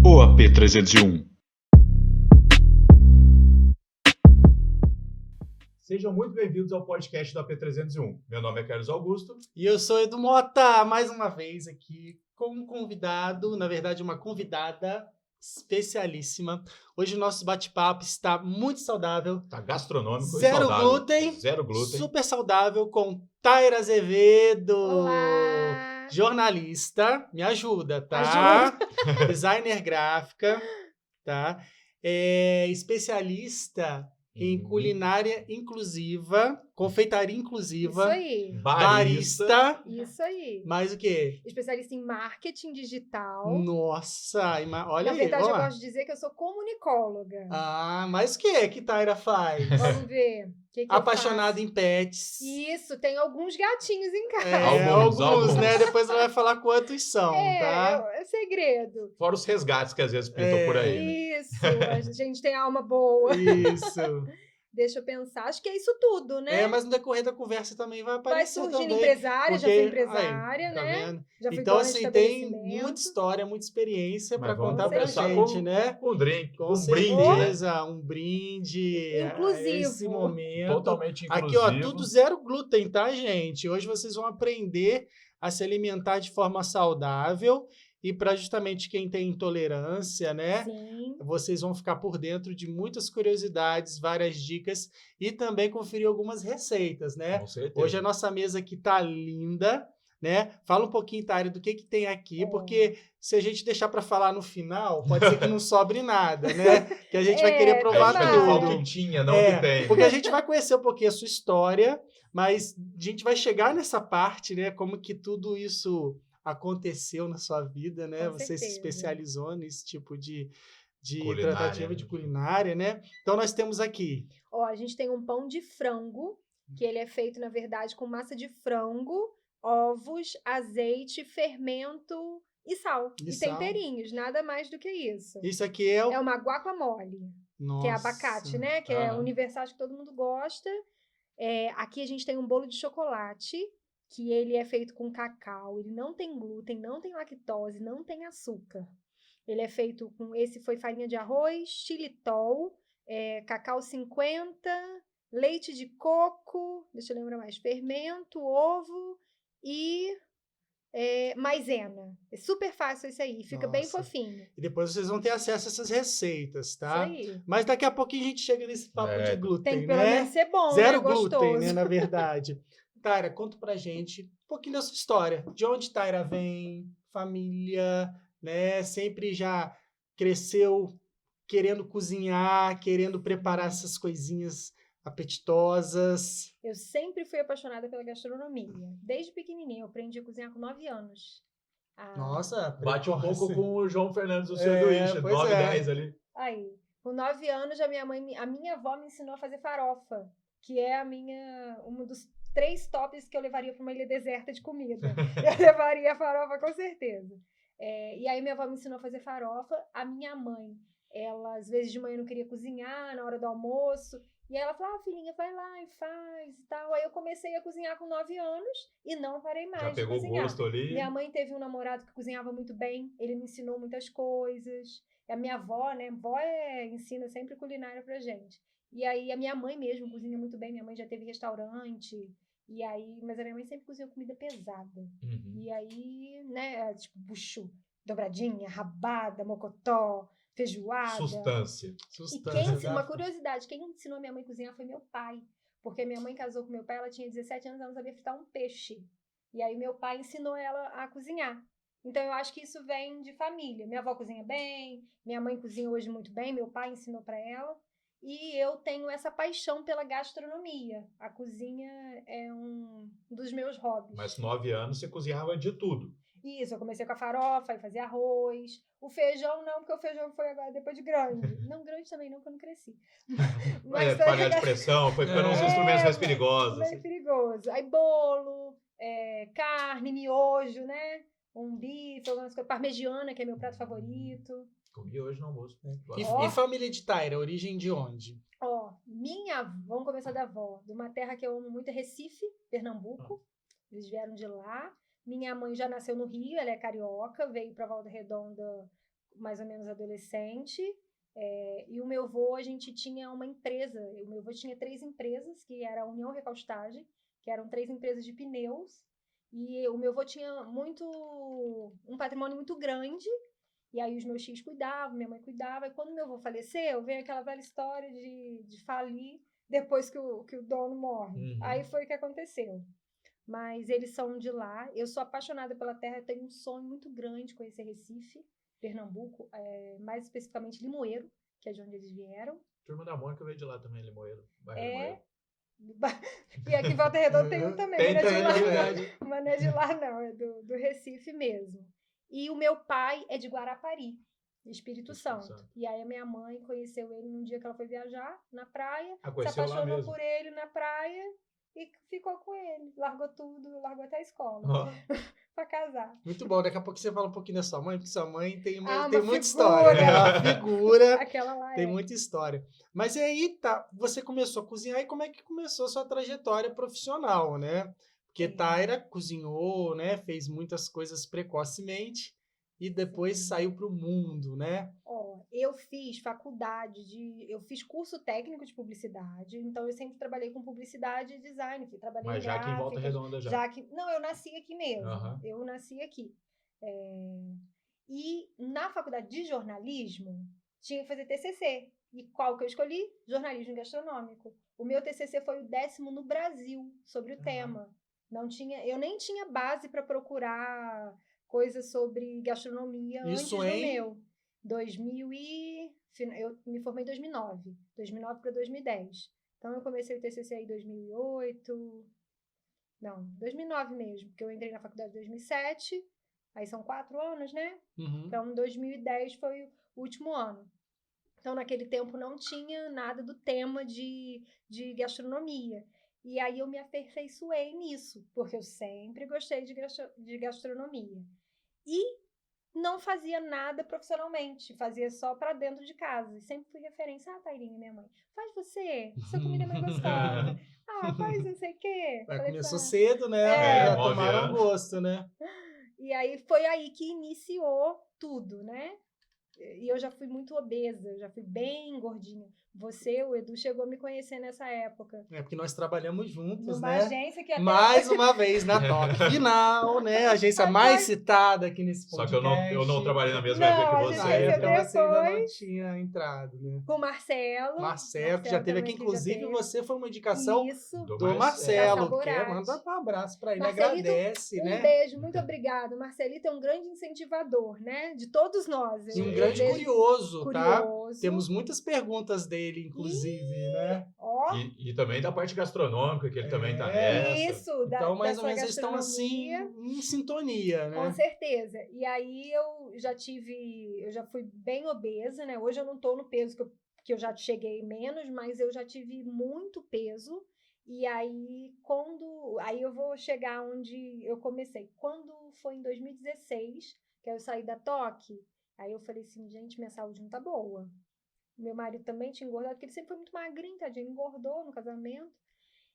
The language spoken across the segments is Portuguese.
O AP301. Sejam muito bem-vindos ao podcast do AP301. Meu nome é Carlos Augusto. E eu sou Edu Mota, mais uma vez aqui com um convidado, na verdade uma convidada especialíssima. Hoje o nosso bate-papo está muito saudável. Tá gastronômico Zero e saudável. glúten. Zero glúten. Super saudável com Taira Azevedo. Olá! Jornalista, me ajuda, tá? Designer gráfica, tá? Especialista em culinária inclusiva, confeitaria inclusiva. Isso aí. Barista. Isso aí. Mais o quê? Especialista em marketing digital. Nossa, olha Na aí, verdade, vamos eu lá. gosto de dizer que eu sou comunicóloga. Ah, mas o que Taira faz? Vamos ver. O que eu Apaixonada faço? em pets. Isso, tem alguns gatinhos em casa. Alguns. Né? Depois ela vai falar quantos são, tá? É segredo. Fora os resgates que às vezes pintam por aí, né? Isso, a gente tem alma boa. Isso. Deixa eu pensar. Acho que é isso tudo, né? Mas no decorrer da conversa também vai Vai aparecer surgindo também. empresária, já porque- fui empresária, aí, tá né? vendo? Já fui Então, dona de assim, tem estabelecimento. muita história, muita experiência Mas para vamos contar pra começar gente, né? Com um drink, Com um brinde, né? certeza, um brinde. Inclusivo. Esse momento. Totalmente inclusivo. Aqui, ó, tudo zero glúten, tá, gente? Hoje vocês vão aprender a se alimentar de forma saudável e para justamente quem tem intolerância, né? Sim. Vocês vão ficar por dentro de muitas curiosidades, várias dicas e também conferir algumas receitas, né? Com certeza. Hoje a nossa mesa aqui tá linda, né? Fala um pouquinho, Tari, do que tem aqui, porque se a gente deixar para falar no final, pode ser que não sobre nada, né? Que a gente vai querer A provar gente vai ter falar o tudo. que tinha, não o que tem. Porque a gente vai conhecer um pouquinho a sua história, mas a gente vai chegar nessa parte, né? Como que tudo isso aconteceu na sua vida, né? Com Você se certeza. especializou nesse tipo de Culinária, tratativa né? de culinária, né? Então nós temos aqui. Ó, a gente tem um pão de frango, que ele é feito, na verdade, com massa de frango, ovos, azeite, fermento e sal. E E sal. temperinhos, nada mais do que isso. Isso aqui é o. É uma guacamole, que é Nossa. abacate, né? Que é Aham. universal, que todo mundo gosta. Aqui a gente tem um bolo de chocolate, que ele é feito com cacau. Ele não tem glúten, não tem lactose, não tem açúcar. Ele é feito com... Esse foi farinha de arroz, xilitol, cacau 50, leite de coco, deixa eu lembrar mais, fermento, ovo e maisena. É super fácil isso aí, fica bem Nossa. fofinho. E depois vocês vão ter acesso a essas receitas, tá? Isso aí. Mas daqui a pouquinho a gente chega nesse papo de glúten, Tem que pelo né? menos ser bom, Zero né? glúten, Gostoso. né? Na verdade. Taira, conta pra gente um pouquinho da sua história. De onde Taira vem, família, né? Sempre já cresceu querendo cozinhar, querendo preparar essas coisinhas apetitosas. Eu sempre fui apaixonada pela gastronomia. Desde pequenininha, eu aprendi a cozinhar com 9 anos. Nossa, Bate um precoce. pouco com o João Fernandes, o seu É, Eduísche, pois 9, é. 10 ali. Aí, com 9 anos, a minha avó me ensinou a fazer farofa, que é um dos 3 tops que eu levaria para uma ilha deserta de comida. Eu levaria a farofa com certeza. E aí minha avó me ensinou a fazer farofa. A minha mãe, ela às vezes de manhã não queria cozinhar na hora do almoço. E aí ela falava, filhinha, vai lá e faz e tal. Aí eu comecei a cozinhar com 9 anos e não parei mais Já de pegou o cozinhar. gosto ali. Minha mãe teve um namorado que cozinhava muito bem, ele me ensinou muitas coisas. E a minha avó, né? Avó ensina sempre culinária pra gente. E aí a minha mãe mesmo cozinha muito bem, minha mãe já teve restaurante. E aí, mas a minha mãe sempre cozinhou comida pesada. Uhum. E aí, né, tipo buchu, dobradinha, rabada, mocotó, feijoada. Substância. E uma curiosidade, quem ensinou minha mãe a cozinhar foi meu pai. Porque minha mãe casou com meu pai, ela tinha 17 anos, ela não sabia fritar um peixe. E aí meu pai ensinou ela a cozinhar. Então eu acho que isso vem de família. Minha avó cozinha bem, minha mãe cozinha hoje muito bem, meu pai ensinou para ela. E eu tenho essa paixão pela gastronomia. A cozinha é um dos meus hobbies. Mas 9 anos você cozinhava de tudo. Isso, eu comecei com a farofa e fazia arroz. O feijão não, porque o feijão foi agora depois de grande. Não grande também não, porque eu não cresci. Panela de pressão, foi ficando uns instrumentos mais perigosos. Mais perigoso. Aí bolo, carne, miojo, né? Um bife, algumas coisas. Parmegiana, que é meu prato favorito. Comi hoje no almoço. Né? E família de Taira, origem de onde? Ó, vamos começar da avó. De uma terra que eu amo muito, é Recife, Pernambuco. Eles vieram de lá. Minha mãe já nasceu no Rio, ela é carioca, veio para Volta Redonda mais ou menos adolescente. E o meu avô, a gente tinha uma empresa. O meu avô tinha 3 empresas, que era a União Recalstagem, que eram 3 empresas de pneus. E o meu avô tinha um patrimônio muito grande. E aí os meus tios cuidavam, minha mãe cuidava. E quando meu avô faleceu, veio aquela velha história de falir depois que o dono morre. Uhum. Aí foi o que aconteceu. Mas eles são de lá. Eu sou apaixonada pela terra, eu tenho um sonho muito grande de conhecer Recife, Pernambuco, mais especificamente Limoeiro, que é de onde eles vieram. Turma da Mônica veio de lá também, Limoeiro. Bairro Limoeiro. E aqui em Volta Redonda tem um também, Tem mas não é de também, lá, verdade. mas não é de lá não, é do Recife mesmo. E o meu pai é de Guarapari, Espírito Santo. E aí a minha mãe conheceu ele num dia que ela foi viajar na praia, se Conheceu lá apaixonou mesmo. por ele na praia e ficou com ele. Largou tudo, largou até a escola pra casar. Muito bom, daqui a pouco você fala um pouquinho da sua mãe, porque sua mãe tem uma muita figura. história, né? Uma figura, Aquela lá tem muita história. Mas e aí, tá, você começou a cozinhar, e como é que começou a sua trajetória profissional, né? Porque Taira cozinhou, né? Fez muitas coisas precocemente e depois saiu para o mundo, né? Eu fiz eu fiz curso técnico de publicidade, então eu sempre trabalhei com publicidade e design, trabalhei Mas em já aqui em Volta Redonda já. Não, eu nasci aqui mesmo, Uhum. eu nasci aqui. E na faculdade de jornalismo, tinha que fazer TCC. E qual que eu escolhi? Jornalismo gastronômico. O meu TCC foi o 10º no Brasil sobre o tema. Eu nem tinha base para procurar coisas sobre gastronomia antes do meu. 2000 eu me formei em 2009 para 2010. Então eu comecei o TCC em 2008. Não, 2009 mesmo, porque eu entrei na faculdade em 2007. Aí são 4 anos, né? Uhum. Então 2010 foi o último ano. Então naquele tempo não tinha nada do tema de gastronomia. E aí eu me aperfeiçoei nisso, porque eu sempre gostei de gastronomia. E não fazia nada profissionalmente, fazia só para dentro de casa. E sempre fui referência. Tairinha, minha mãe, faz você, sua comida é mais gostosa. Faz não sei o quê. Começou cedo, né? Já tomaram gosto, né? E aí foi aí que iniciou tudo, né? E eu já fui muito obesa, eu já fui bem gordinha. Você, o Edu, chegou a me conhecer nessa época. Porque nós trabalhamos juntos, numa né? agência que até mais uma vez na Toque Final, né? A agência mais citada aqui nesse podcast. Só que eu não trabalhei na mesma época que você. Na época você ainda não tinha entrado, né? Com o Marcelo. Marcelo, que já teve aqui, inclusive você foi uma indicação do Marcelo. Manda um abraço para ele, Marcelito, agradece, né? Um beijo, muito obrigado. Marcelito é um grande incentivador, né? De todos nós. E um grande curioso, tá? Temos muitas perguntas dele, inclusive, né? E também da parte gastronômica, que ele também tá nessa. Isso, então, mais ou menos, eles estão assim, em sintonia, né? Com certeza. E aí eu já fui bem obesa, né? Hoje eu não tô no peso que eu já cheguei menos, mas eu já tive muito peso. E aí, aí eu vou chegar onde eu comecei. Quando foi em 2016, que eu saí da Toque, aí eu falei assim, gente, minha saúde não tá boa. Meu marido também tinha engordado, porque ele sempre foi muito magrinho, tadinho, engordou no casamento.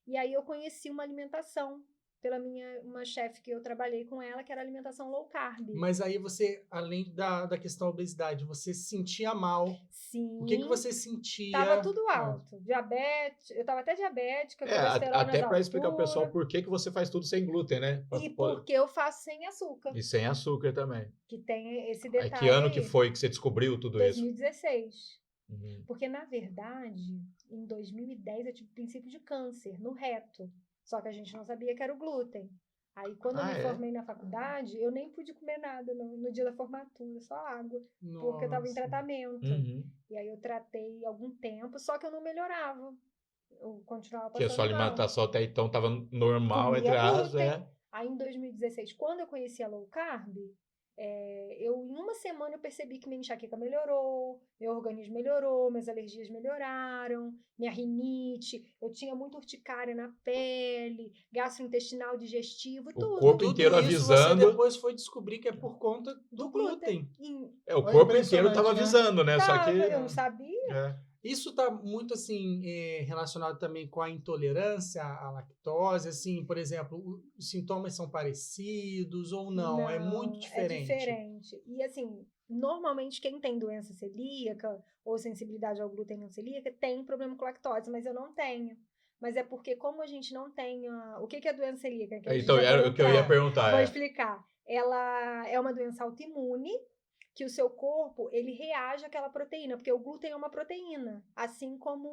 E aí eu conheci uma alimentação pela uma chefe que eu trabalhei com ela, que era alimentação low carb. Mas aí você, além da questão da obesidade, você se sentia mal? Sim. O que você sentia? Tava tudo alto. Diabetes, eu tava até diabética, colesterol até para explicar pro pessoal por que você faz tudo sem glúten, né? Porque eu faço sem açúcar. E sem açúcar também. Que tem esse detalhe. Que ano que foi que você descobriu tudo 2016. Isso? 2016. Porque, na verdade, em 2010 eu tive princípio de câncer no reto. Só que a gente não sabia que era o glúten. Aí, quando eu me formei na faculdade, eu nem pude comer nada no dia da formatura, só água. Nossa. Porque eu estava em tratamento. E aí eu tratei algum tempo, só que eu não melhorava. Eu continuava passando mal. Que a sua alimentação até então estava normal, entre aspas. Aí, em 2016, quando eu conheci a low carb, em uma semana eu percebi que minha enxaqueca melhorou, meu organismo melhorou, minhas alergias melhoraram, minha rinite, eu tinha muita urticária na pele, gastrointestinal, digestivo, tudo. O corpo inteiro avisando. Você depois foi descobrir que é por conta do glúten. O corpo inteiro estava avisando, né? Só que eu não sabia. Isso está muito assim relacionado também com a intolerância à lactose, assim, por exemplo, os sintomas são parecidos ou não? É muito diferente. É diferente. E assim, normalmente quem tem doença celíaca ou sensibilidade ao glúten não celíaca tem problema com lactose, mas eu não tenho. Mas é porque como a gente não tem... O que é doença celíaca? Que a gente Então, já era vai o que eu ia entrar. perguntar. Vou É. explicar. Ela é uma doença autoimune que o seu corpo, ele reage àquela proteína, porque o glúten é uma proteína, assim como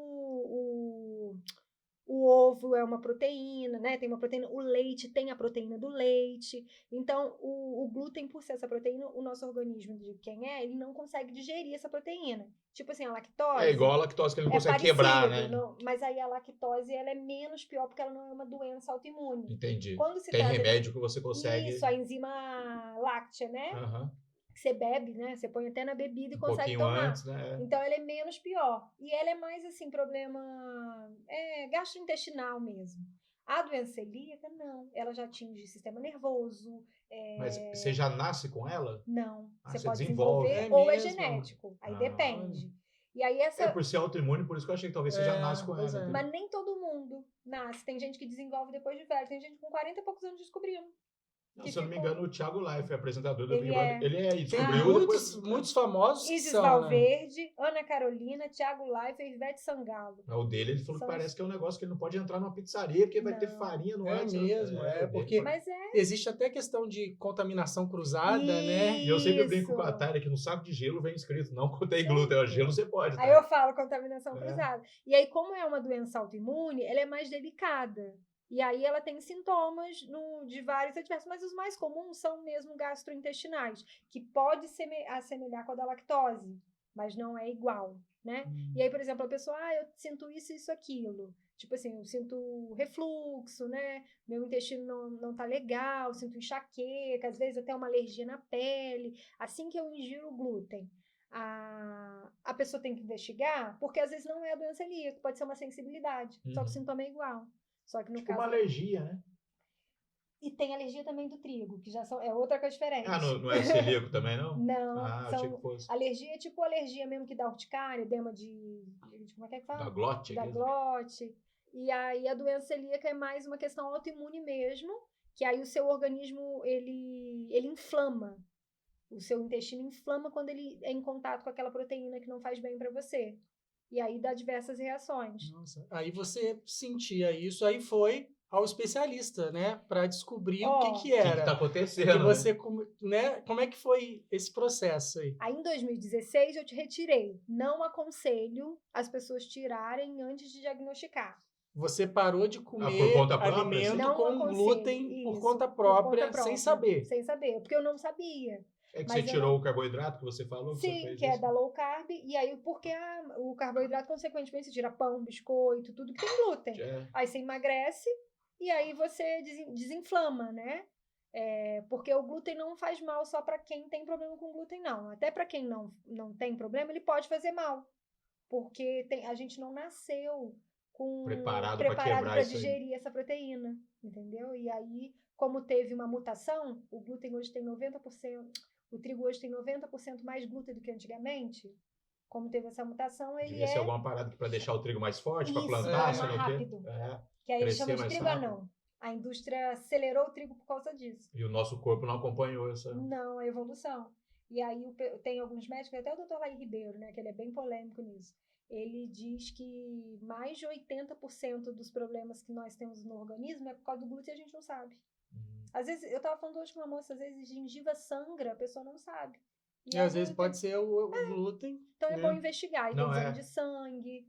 o ovo é uma proteína, né? Tem uma proteína, o leite tem a proteína do leite. Então, o glúten, por ser essa proteína, o nosso organismo, de quem ele não consegue digerir essa proteína. Tipo assim, a lactose. É igual a lactose que ele não consegue parecido, quebrar, né? mas aí a lactose, ela é menos pior porque ela não é uma doença autoimune. Entendi. Quando se Tem trata remédio que você consegue... Isso, a enzima láctea, né? Aham. Que você bebe, né? Você põe até na bebida e Um consegue pouquinho tomar. antes, né? Então, ela é menos pior. E ela é mais, assim, problema gastrointestinal mesmo. A doença celíaca, não. Ela já atinge o sistema nervoso. Mas você já nasce com ela? Não. Ah, Você você pode desenvolve. desenvolver É ou é mesmo? genético. Aí Ah. depende. E aí essa... Por ser autoimune, por isso que eu achei que talvez você já nasce com pois ela. é. entendeu? Mas nem todo mundo nasce. Tem gente que desenvolve depois de velho. Tem gente com 40 e poucos anos descobrindo. Não, que se eu não me ficou- engano, o Thiago Life, apresentador do Ele Big Brother, ele Tem descobriu muitos, depois... muitos famosos que Isis são, né? Valverde, Ana Carolina, Thiago Leifert e Ivete Sangalo. O dele, ele falou São que parece os- que é um negócio que ele não pode entrar numa pizzaria, porque vai ter Não. farinha no É antes. mesmo, o dele porque Mas é existe até questão de contaminação cruzada, né? E eu sempre brinco isso. com a Thalia que no saco de gelo vem escrito, não contém glúten. O gelo você pode, Aí tá? eu falo contaminação É. cruzada. E aí, como é uma doença autoimune, ela é mais delicada. E aí ela tem sintomas de vários adversos, mas os mais comuns são mesmo gastrointestinais, que pode assemelhar com a da lactose, mas não é igual, né? E aí, por exemplo, a pessoa, eu sinto isso, aquilo. Tipo assim, eu sinto refluxo, né? Meu intestino não tá legal, sinto enxaqueca, às vezes até uma alergia na pele. Assim que eu ingiro o glúten, a pessoa tem que investigar, porque às vezes não é a doença celíaca, pode ser uma sensibilidade, só que o sintoma é igual. Só que no Tipo caso... uma alergia, né? E tem alergia também do trigo, que já é outra coisa diferente. Ah, não é celíaco também, não? Não, Achei que fosse. alergia é tipo alergia mesmo que dá urticária, edema como é que fala? Da glote? Da glote. E aí a doença celíaca é mais uma questão autoimune mesmo, que aí o seu organismo, ele inflama. O seu intestino inflama quando ele é em contato com aquela proteína que não faz bem para você. E aí dá diversas reações. Nossa, aí você sentia isso, aí foi ao especialista, né? Para descobrir o que O que era. tá acontecendo, Que você, né? né? Como é que foi esse processo aí? Aí em 2016 eu te retirei. Não aconselho as pessoas tirarem antes de diagnosticar. Você parou de comer por conta própria, alimento Não com aconselho. glúten por Isso, conta por própria, conta própria, sem saber. Sem saber, porque eu não sabia. É que Mas você eu tirou não- o carboidrato que você falou? Que você Sim, fez que é isso? da low carb, e aí porque o carboidrato, consequentemente, você tira pão, biscoito, tudo que tem glúten. É. Aí você emagrece e aí você desinflama, né? Porque o glúten não faz mal só para quem tem problema com glúten, não. Até para quem não tem problema, ele pode fazer mal. Porque a gente não nasceu Preparado pra quebrar para isso aí. digerir essa proteína, entendeu? E aí, como teve uma mutação, o glúten hoje tem 90%, o trigo hoje tem 90% mais glúten do que antigamente. Como teve essa mutação, ele Devia ser alguma parada para deixar o trigo mais forte, para Isso, plantar, é, sei lá o mais quê. rápido. É. que aí eles crescer chamam de mais trigo rápido. anão. A indústria acelerou o trigo por causa disso. E o nosso corpo não acompanhou essa... Não, a evolução. E aí tem alguns médicos, até o Dr. Laí Ribeiro, né, que ele é bem polêmico nisso. Ele diz que mais de 80% dos problemas que nós temos no organismo é por causa do glúten e a gente não sabe. Às vezes, eu tava falando hoje com uma moça, às vezes gengiva sangra, a pessoa não sabe. E às vezes pode ser o glúten. Então é né? bom investigar. E tem Não, exame de sangue.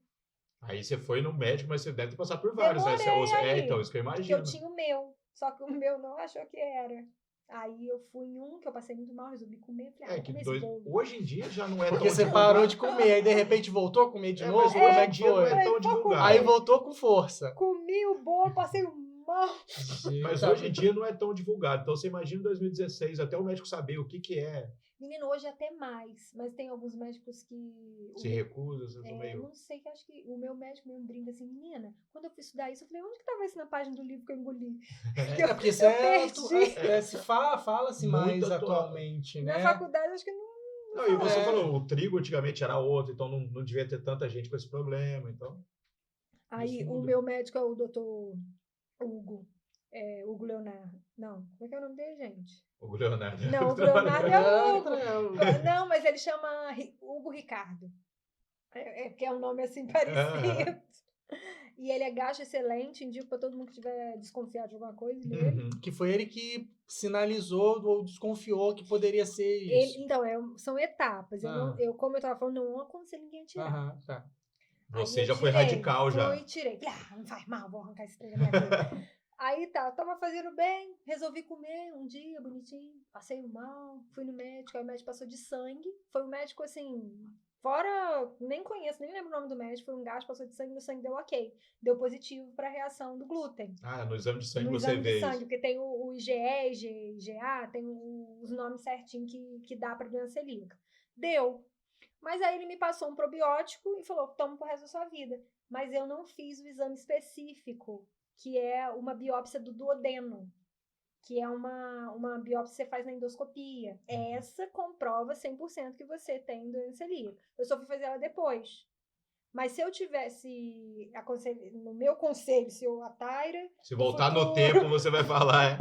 Aí você foi no médico, mas você deve ter passado por vários, né? Demorei Então, isso que eu Porque imagino. eu tinha o meu, só que o meu não achou que era. Aí eu fui em um que eu passei muito mal, resolvi comer. Falei, vou Que comer esse bolo. hoje em dia já não é Porque tão você divulgado. parou de comer, aí de repente voltou a comer de novo. Mas Como hoje é em que dia não é foi? tão divulgado. Aí voltou com força. Comi o bolo, passei mal. Mas hoje em dia não é tão divulgado. Então você imagina em 2016, até o médico saber o que é. Menino, hoje até mais. Mas tem alguns médicos que... Se recusa, você tá meio... não sei, que acho que o meu médico mesmo brinca assim, menina, quando eu fui estudar isso, eu falei, onde que tava isso na página do livro que eu engoli? É porque isso eu perdi. se fala-se mais Muito atual. atualmente, Na né? faculdade, acho que não... Não, e você É. falou, o trigo antigamente era outro, então não devia ter tanta gente com esse problema, então... Aí, Isso o muda. meu médico é o doutor Hugo. Hugo Leonardo. Não, como é que é o nome dele, gente? O Leonardo. Não, o Leonardo é o Hugo. Outra- Não, mas ele chama Hugo Ricardo. Porque é um nome assim parecido. E ele é gasto excelente, indico para todo mundo que tiver desconfiado de alguma coisa nele. Uhum. Que foi ele que sinalizou ou desconfiou que poderia ser isso. Então, são etapas. Como eu tava falando, não aconselho ninguém a tirar. Aham, tá. Você Aí já eu foi tirei, radical já. Fui e tirei. Não faz mal, vou arrancar esse trem da minha vida. Aí tá, eu tava fazendo bem, resolvi comer um dia, bonitinho, passei mal, fui no médico, aí o médico passou de sangue. Foi um médico assim, fora, nem conheço, nem lembro o nome do médico, foi um gasto, passou de sangue, no sangue deu ok. Deu positivo pra reação do glúten. No exame de sangue No você exame vê de sangue, isso. porque tem o IgE, IgA, tem os nomes certinhos que dá pra doença celíaca. Deu. Mas aí ele me passou um probiótico e falou, toma pro resto da sua vida. Mas eu não fiz o exame específico, que é uma biópsia do duodeno, que é uma biópsia que você faz na endoscopia. Essa comprova 100% que você tem doença celíaca. Eu só fui fazer ela depois. Mas se eu tivesse, no meu conselho, se eu, a Taira... Se voltar no tempo, você vai falar,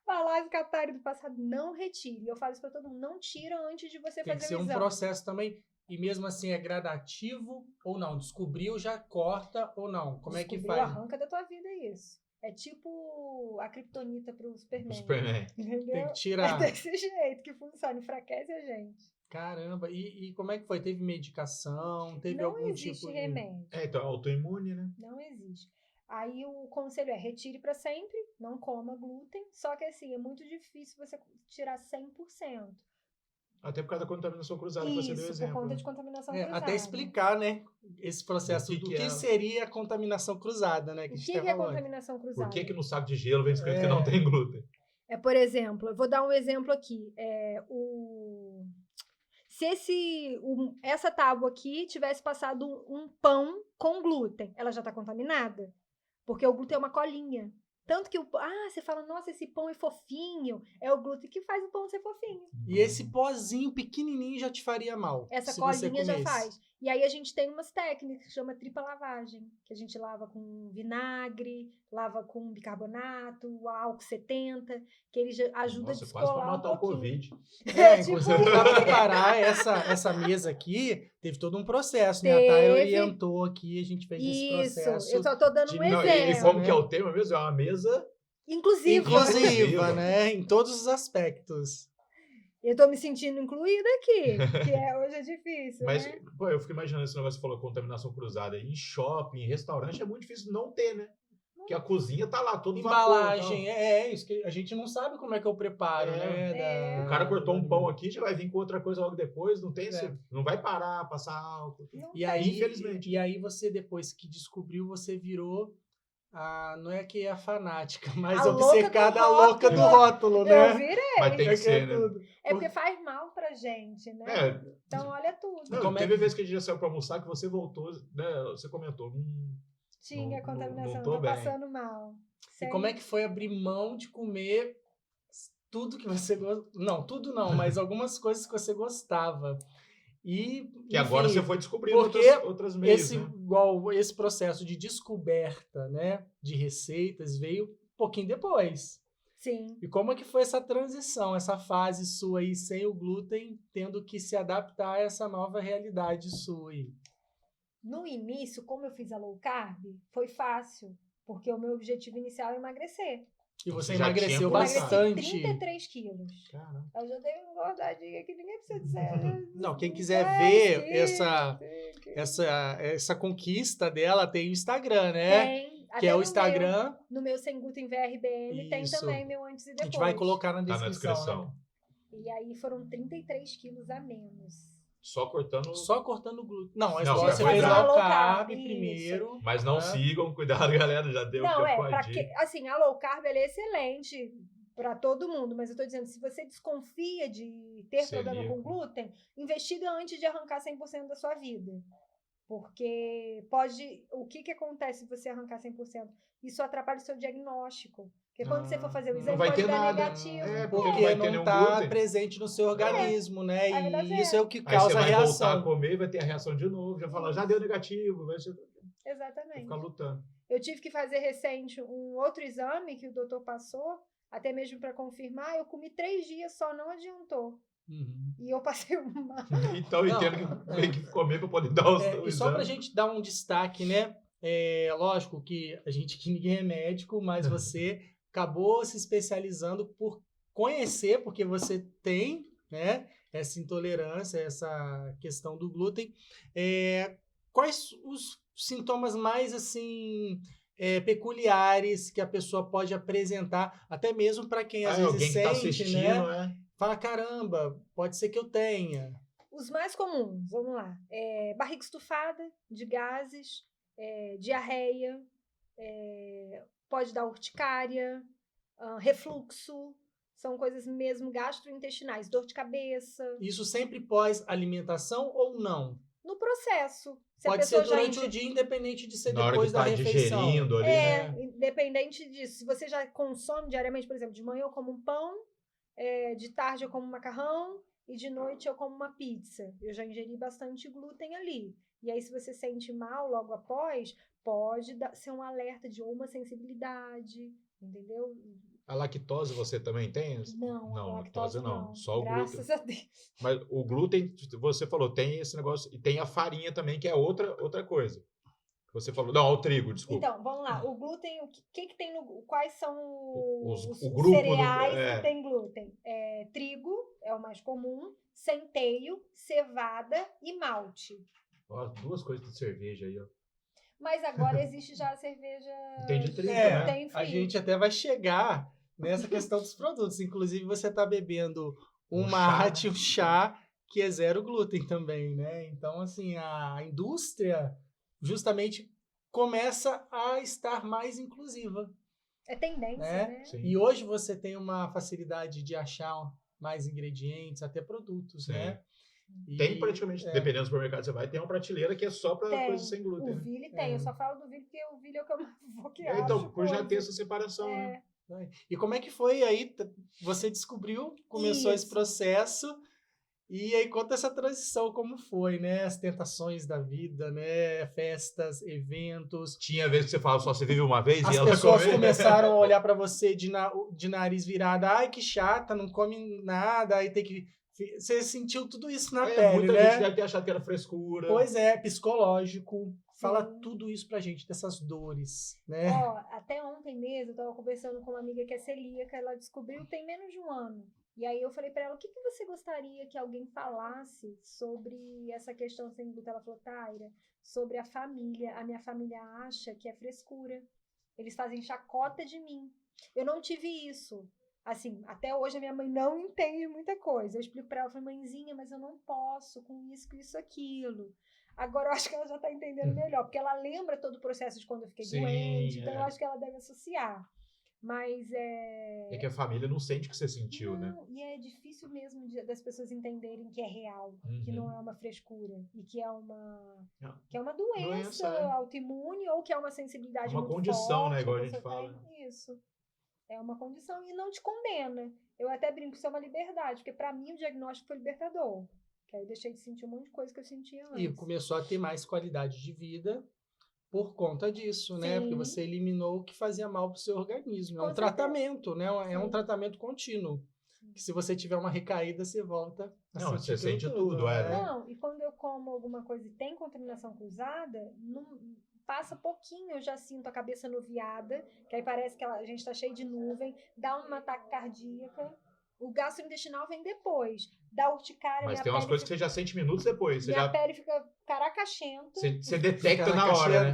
Falar que a Taira do passado não retire. Eu falo isso pra todo mundo, não tira antes de você Tem que fazer ser o um exame. processo também. E mesmo assim é gradativo ou não? Descobriu, já corta ou não? Como é que Descobriu, faz? arranca da tua vida isso. É tipo a kriptonita pro Superman. O Superman. Entendeu? Tem que É tirar. desse jeito que funciona, enfraquece a gente. Caramba, e como é que foi? Teve medicação? Teve Não algum existe tipo de... remédio. Então, autoimune, né? Não existe. Aí o conselho é retire para sempre, não coma glúten. Só que assim, é muito difícil você tirar 100%. Até por causa da contaminação cruzada que você deu Isso, por exemplo. conta né? de contaminação cruzada. Até explicar, né? Esse processo O do que que é? seria a contaminação cruzada, né? O a gente que tá é falando. contaminação cruzada? Por que no saco de gelo vem escrito que não tem glúten? Por exemplo, eu vou dar um exemplo aqui. Se essa tábua aqui tivesse passado um pão com glúten, ela já está contaminada. Porque o glúten é uma colinha. Tanto que você fala, nossa, esse pão é fofinho. É o glúten que faz o pão ser fofinho. E esse pozinho pequenininho já te faria mal. Essa se você colinha já comesse. faz. E aí a gente tem umas técnicas que chama tripla lavagem, que a gente lava com vinagre, lava com bicarbonato, o álcool 70, que ele já ajuda Nossa, a quase pra descolar matar um o pouquinho. Covid. Inclusive, para preparar essa mesa aqui, teve todo um processo, né? A Taira orientou aqui, a gente fez esse processo. Eu só tô dando um Não, exemplo. e como que é o tema mesmo? É uma mesa... Inclusiva, né? Em todos os aspectos. Eu tô me sentindo incluída aqui, que hoje é difícil, Mas, né? pô, eu fico imaginando esse negócio que você falou, contaminação cruzada. Em shopping, em restaurante, é muito difícil não ter, né? Porque a cozinha tá lá, todo Embalagem, vapor, isso que a gente não sabe como é que é o preparo, né? O cara cortou um pão aqui, já vai vir com outra coisa logo depois, não tem não vai parar, passar álcool. E aí, infelizmente. E aí você, depois que descobriu, você virou não é que é a fanática, mas obcecada, a louca do rótulo, né? Eu virei. Mas tem que ser, né? Porque faz mal pra gente, né? Então olha tudo. Não, teve vez que a gente já saiu pra almoçar que você voltou, né? Você comentou. Tinha contaminação, não tô bem. passando mal. E como é que foi abrir mão de comer tudo que você gostava? Não, tudo não, mas algumas coisas que você gostava. E, que agora você foi descobrindo outras meios, né? Igual esse processo de descoberta, né, de receitas veio um pouquinho depois. Sim. E como é que foi essa transição, essa fase sua aí sem o glúten, tendo que se adaptar a essa nova realidade sua aí? No início, como eu fiz a low carb, foi fácil, porque o meu objetivo inicial é emagrecer. E você emagreceu bastante. 33 quilos. Caramba. Eu já dei uma engordadinha que ninguém precisa dizer. Não, quem quiser ver essa conquista dela, tem o Instagram, né? Tem. Que é o Instagram. No meu Sem Glúten VRBM tem também meu antes e depois. A gente vai colocar na descrição. Tá na descrição. Né? E aí foram 33 quilos a menos. Só cortando o glúten. Não, você fez low carb primeiro. Mas não sigam, cuidado, galera, já deu assim, a low carb ela é excelente para todo mundo, mas eu tô dizendo, se você desconfia de ter problema com glúten, investiga antes de arrancar 100% da sua vida. Porque o que acontece se você arrancar 100%? Isso atrapalha o seu diagnóstico. Porque quando você for fazer o exame, pode dar negativo. Porque não está presente no seu organismo, né? E isso é o que causa a reação. Aí você vai voltar a comer, vai ter a reação de novo, já falar, já deu negativo. Vai Exatamente. ficar lutando. Eu tive que fazer recente um outro exame que o doutor passou, até mesmo para confirmar. Eu comi 3 dias só, não adiantou. E eu passei uma. Então, eu Não, entendo que tem que comer para poder dar o E só para a exame. gente dar um destaque, né? Lógico que que ninguém é médico, mas você acabou se especializando por conhecer, porque você tem, né, essa intolerância, essa questão do glúten. Quais os sintomas mais assim peculiares que a pessoa pode apresentar, até mesmo para quem às É vezes alguém que está sente, assistindo, né? Fala, caramba, pode ser que eu tenha. Os mais comuns, vamos lá. Barriga estufada, de gases, diarreia, pode dar urticária, refluxo, são coisas mesmo gastrointestinais, dor de cabeça. Isso sempre pós-alimentação ou não? No processo. Se a Pode ser pessoa já durante o dia, independente de ser na hora que depois da está refeição. digerindo ali, né? Independente disso. Se você já consome diariamente, por exemplo, de manhã eu como um pão, de tarde eu como um macarrão e de noite eu como uma pizza. Eu já ingeri bastante glúten ali. E aí, se você sente mal logo após, pode ser um alerta de uma sensibilidade, entendeu? A lactose você também tem? Não, a lactose não. Só o glúten. Graças a Deus. Mas o glúten, você falou, tem esse negócio, e tem a farinha também, que é outra coisa. Você falou, não, o trigo, desculpa. Então, vamos lá. O glúten, o que tem no. Quais são O os grupo cereais que tem glúten? Trigo é o mais comum, centeio, cevada e malte. Ó, 2 coisas de cerveja aí, ó. Mas agora existe já a cerveja. Tem de trigo, É, né? a gente até vai chegar nessa questão dos produtos. Inclusive, você está bebendo um mate, um chá, que é zero glúten também, né? Então, assim, a indústria justamente começa a estar mais inclusiva. É tendência, né? Sim. E hoje você tem uma facilidade de achar mais ingredientes, até produtos, Sim. né? Tem praticamente, dependendo do supermercado que você vai, tem uma prateleira que é só para coisas sem glúten. O Ville tem, eu só falo do Ville porque o Ville é o que eu vou que então, por já ter essa separação, né? E como é que foi aí? Você descobriu, começou esse processo, e aí conta essa transição, como foi, né? As tentações da vida, né? Festas, eventos. Tinha vezes que você fala, só você vive uma vez As e ela pessoas come. começaram a olhar para você de nariz virado. Ai, que chata, não come nada, aí tem que... Você sentiu tudo isso na pele, muita né? gente deve ter achado que era frescura. Pois é, psicológico. Fala tudo isso pra gente, dessas dores, né? Até ontem mesmo, eu tava conversando com uma amiga que é celíaca, ela descobriu tem menos de um ano. E aí eu falei pra ela, o que você gostaria que alguém falasse sobre essa questão sem glúten? Ela falou, Taira, sobre a família. A minha família acha que é frescura. Eles fazem chacota de mim. Eu não tive isso. Assim, até hoje a minha mãe não entende muita coisa. Eu explico pra ela, eu falo, mãezinha, mas eu não posso com isso, aquilo. Agora eu acho que ela já tá entendendo melhor, porque ela lembra todo o processo de quando eu fiquei doente, então eu acho que ela deve associar. Mas é que a família não sente o que você sentiu, né? E é difícil mesmo das pessoas entenderem que é real, que não é uma frescura, e que é uma doença autoimune ou que é uma sensibilidade muito forte. Uma condição, né? Igual a gente fala. Isso. É uma condição e não te condena. Eu até brinco que isso é uma liberdade, porque para mim o diagnóstico foi libertador. Que aí eu deixei de sentir um monte de coisa que eu sentia antes. E começou a ter mais qualidade de vida por conta disso, né? Porque você eliminou o que fazia mal para o seu organismo. É um tratamento, né? É um tratamento contínuo. Que se você tiver uma recaída, você volta a sentir você sente tudo, Não, e quando eu como alguma coisa e tem contaminação cruzada, não passa pouquinho, eu já sinto a cabeça nuviada, que aí parece que a gente está cheio de nuvem, dá um ataque cardíaca. O gastrointestinal vem depois. Da urticária, mas tem umas coisas que você já sente minutos depois. Minha pele fica caracachenta. Você detecta na hora, né?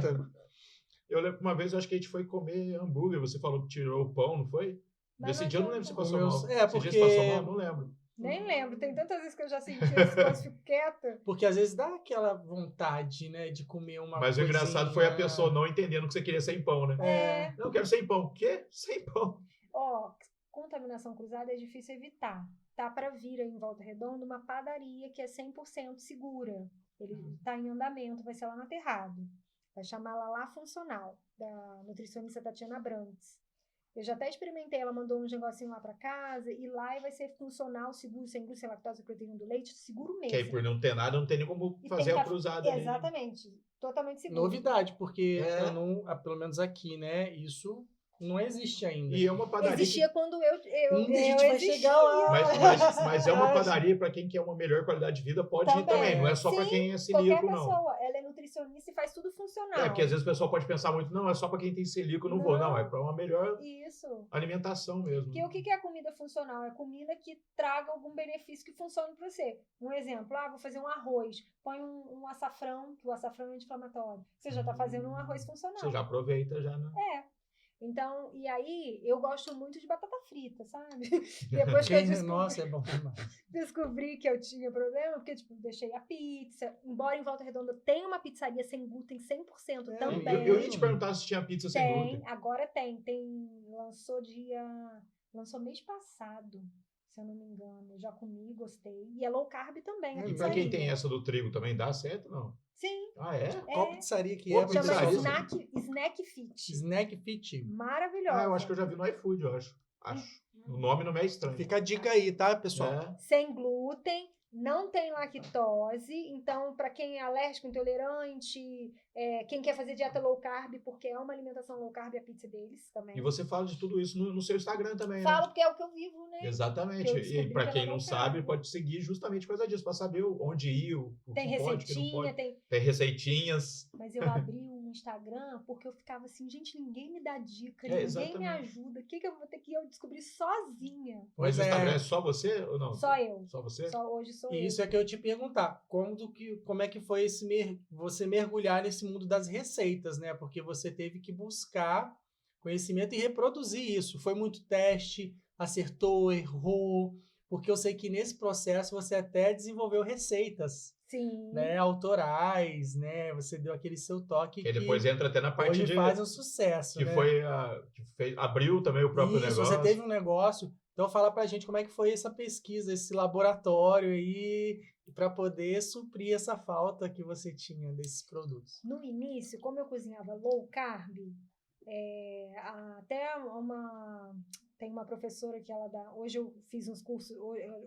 Eu lembro que uma vez, eu acho que a gente foi comer hambúrguer. Você falou que tirou o pão, não foi? Nesse dia eu não lembro se passou mal. Porque... Esse dia você passou mal, não lembro. Nem lembro. Tem tantas vezes que eu já senti as coisas e fico quieta. Porque às vezes dá aquela vontade, né, de comer uma Mas coisinha. O engraçado foi a pessoa não entendendo que você queria sem pão, né? Não, eu quero sem pão. O quê? Sem pão. Contaminação cruzada é difícil evitar. Tá para vir aí em Volta Redonda uma padaria que é 100% segura. Ele tá em andamento, vai ser lá no Aterrado. Vai chamar Lá Funcional, da nutricionista Tatiana Brantes. Eu já até experimentei, ela mandou uns negocinhos lá pra casa, e lá vai ser funcional, seguro, sem glúten, sem lactose, proteína do leite, seguro mesmo. Que aí por não ter nada, não tem nem como fazer a cruzada ali. Exatamente, totalmente seguro. Novidade, porque eu não, pelo menos aqui, né, isso não existe ainda. E é uma padaria existia quando eu a gente vai chegar lá. Mas é uma padaria para quem quer uma melhor qualidade de vida, pode ir também. Não é só para quem é celíaco, não. Qualquer pessoa, ela é nutricionista e faz tudo funcional. Porque às vezes o pessoal pode pensar muito, não, é só para quem tem celíaco, não vou. Não, é para uma melhor alimentação mesmo. Porque o que é comida funcional? É comida que traga algum benefício que funcione para você. Um exemplo, vou fazer um arroz, põe um açafrão, que o açafrão é anti-inflamatório. Você já está fazendo um arroz funcional. Você já aproveita, já, né? Então, e aí, eu gosto muito de batata frita, sabe? Depois que eu Nossa, é bom demais. Descobri que eu tinha problema, porque, tipo, deixei a pizza. Embora em Volta Redonda tenha uma pizzaria sem glúten 100% também. Eu ia te perguntar se tinha pizza sem glúten. Agora tem. Lançou mês passado, se eu não me engano. Eu já comi, gostei. E é low carb também. E pra quem tem essa do trigo também, dá certo ou não? Sim. Ah, é? Qual pizzaria que é? Chama Snack Fit. Snack Fit. Maravilhosa. Eu acho que eu já vi no iFood, eu acho. O nome não é estranho. Fica a dica aí, tá, pessoal? Sem glúten, não tem lactose. Então, para quem é alérgico, intolerante, quem quer fazer dieta low carb, porque é uma alimentação low carb, a pizza deles também. E você fala de tudo isso no seu Instagram também, Falo, porque é o que eu vivo, né? Exatamente. E para quem não sabe, pode seguir justamente por causa disso, para saber onde ir, o tem que pode, receitinha, que não pode. Tem receitinhas. Mas eu abri o Instagram porque eu ficava assim, gente, ninguém me dá dica, ninguém me ajuda. O que eu vou ter que eu descobrir sozinha? Mas o Instagram é só você ou não? Só eu. Só você? Hoje sou eu. E isso é que eu ia te perguntar. Como é que foi você mergulhar nesse mundo das receitas, né? Porque você teve que buscar conhecimento e reproduzir isso. Foi muito teste, acertou, errou. Porque eu sei que nesse processo você até desenvolveu receitas. Sim. Né, autorais, né? Você deu aquele seu toque que depois entra até na parte hoje faz um sucesso, que né? Abriu também o próprio negócio. Você teve um negócio. Então fala pra gente como é que foi essa pesquisa, esse laboratório aí, para poder suprir essa falta que você tinha desses produtos. No início, como eu cozinhava low carb, até tem uma professora que ela dá. Hoje eu fiz uns cursos,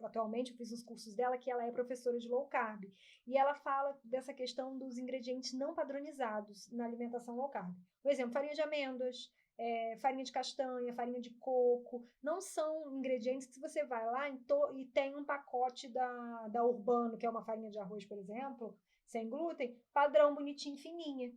atualmente eu fiz uns cursos dela, que ela é professora de low carb. E ela fala dessa questão dos ingredientes não padronizados na alimentação low carb. Por exemplo, farinha de amêndoas, farinha de castanha, farinha de coco. Não são ingredientes que você vai lá e tem um pacote da Urbano, que é uma farinha de arroz, por exemplo, sem glúten, padrão, bonitinho, fininha.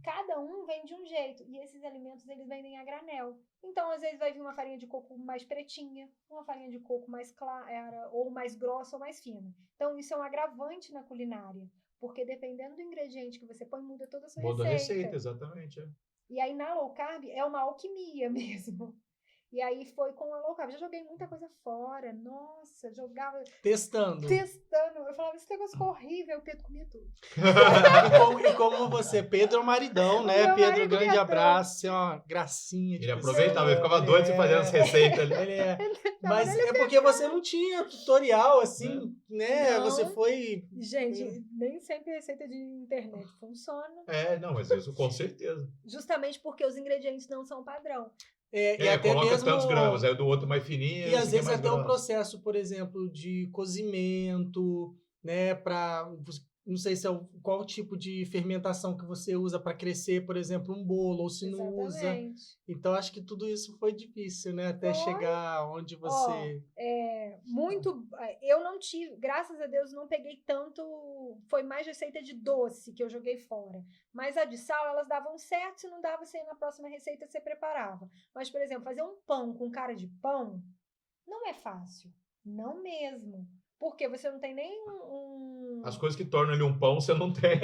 Cada um vem de um jeito. E esses alimentos, eles vendem a granel. Então, às vezes, vai vir uma farinha de coco mais pretinha, uma farinha de coco mais clara, ou mais grossa ou mais fina. Então, isso é um agravante na culinária. Porque dependendo do ingrediente que você põe, muda toda a sua receita. Muda a receita, exatamente. E aí, na low carb, é uma alquimia mesmo. E aí foi com a low carb. Já joguei muita coisa fora. Nossa, jogava... Testando. Eu falava, esse negócio ficou horrível. O Pedro comia tudo. E como você, Pedro é o maridão, né? Pedro, grande abraço. Você é uma gracinha. Ele aproveitava, ele ficava doido de fazer as receitas ali. Mas é porque você não tinha tutorial, assim, né? Não. Você foi... Gente, nem sempre a receita de internet funciona. Não, mas isso com certeza. Justamente porque os ingredientes não são padrão. E até coloca mesmo... tantos gramas, aí o do outro mais fininho. E às vezes até o processo, por exemplo, de cozimento, né, não sei se qual tipo de fermentação que você usa para crescer, por exemplo, um bolo, ou se não usa. Então, acho que tudo isso foi difícil, né, até chegar onde você... Eu não tive, graças a Deus, não peguei tanto, foi mais receita de doce que eu joguei fora. Mas a de sal, elas davam certo, se não dava, você na próxima receita você preparava. Mas, por exemplo, fazer um pão com cara de pão não é fácil, não mesmo. Porque você não tem nem As coisas que tornam ele um pão, você não tem.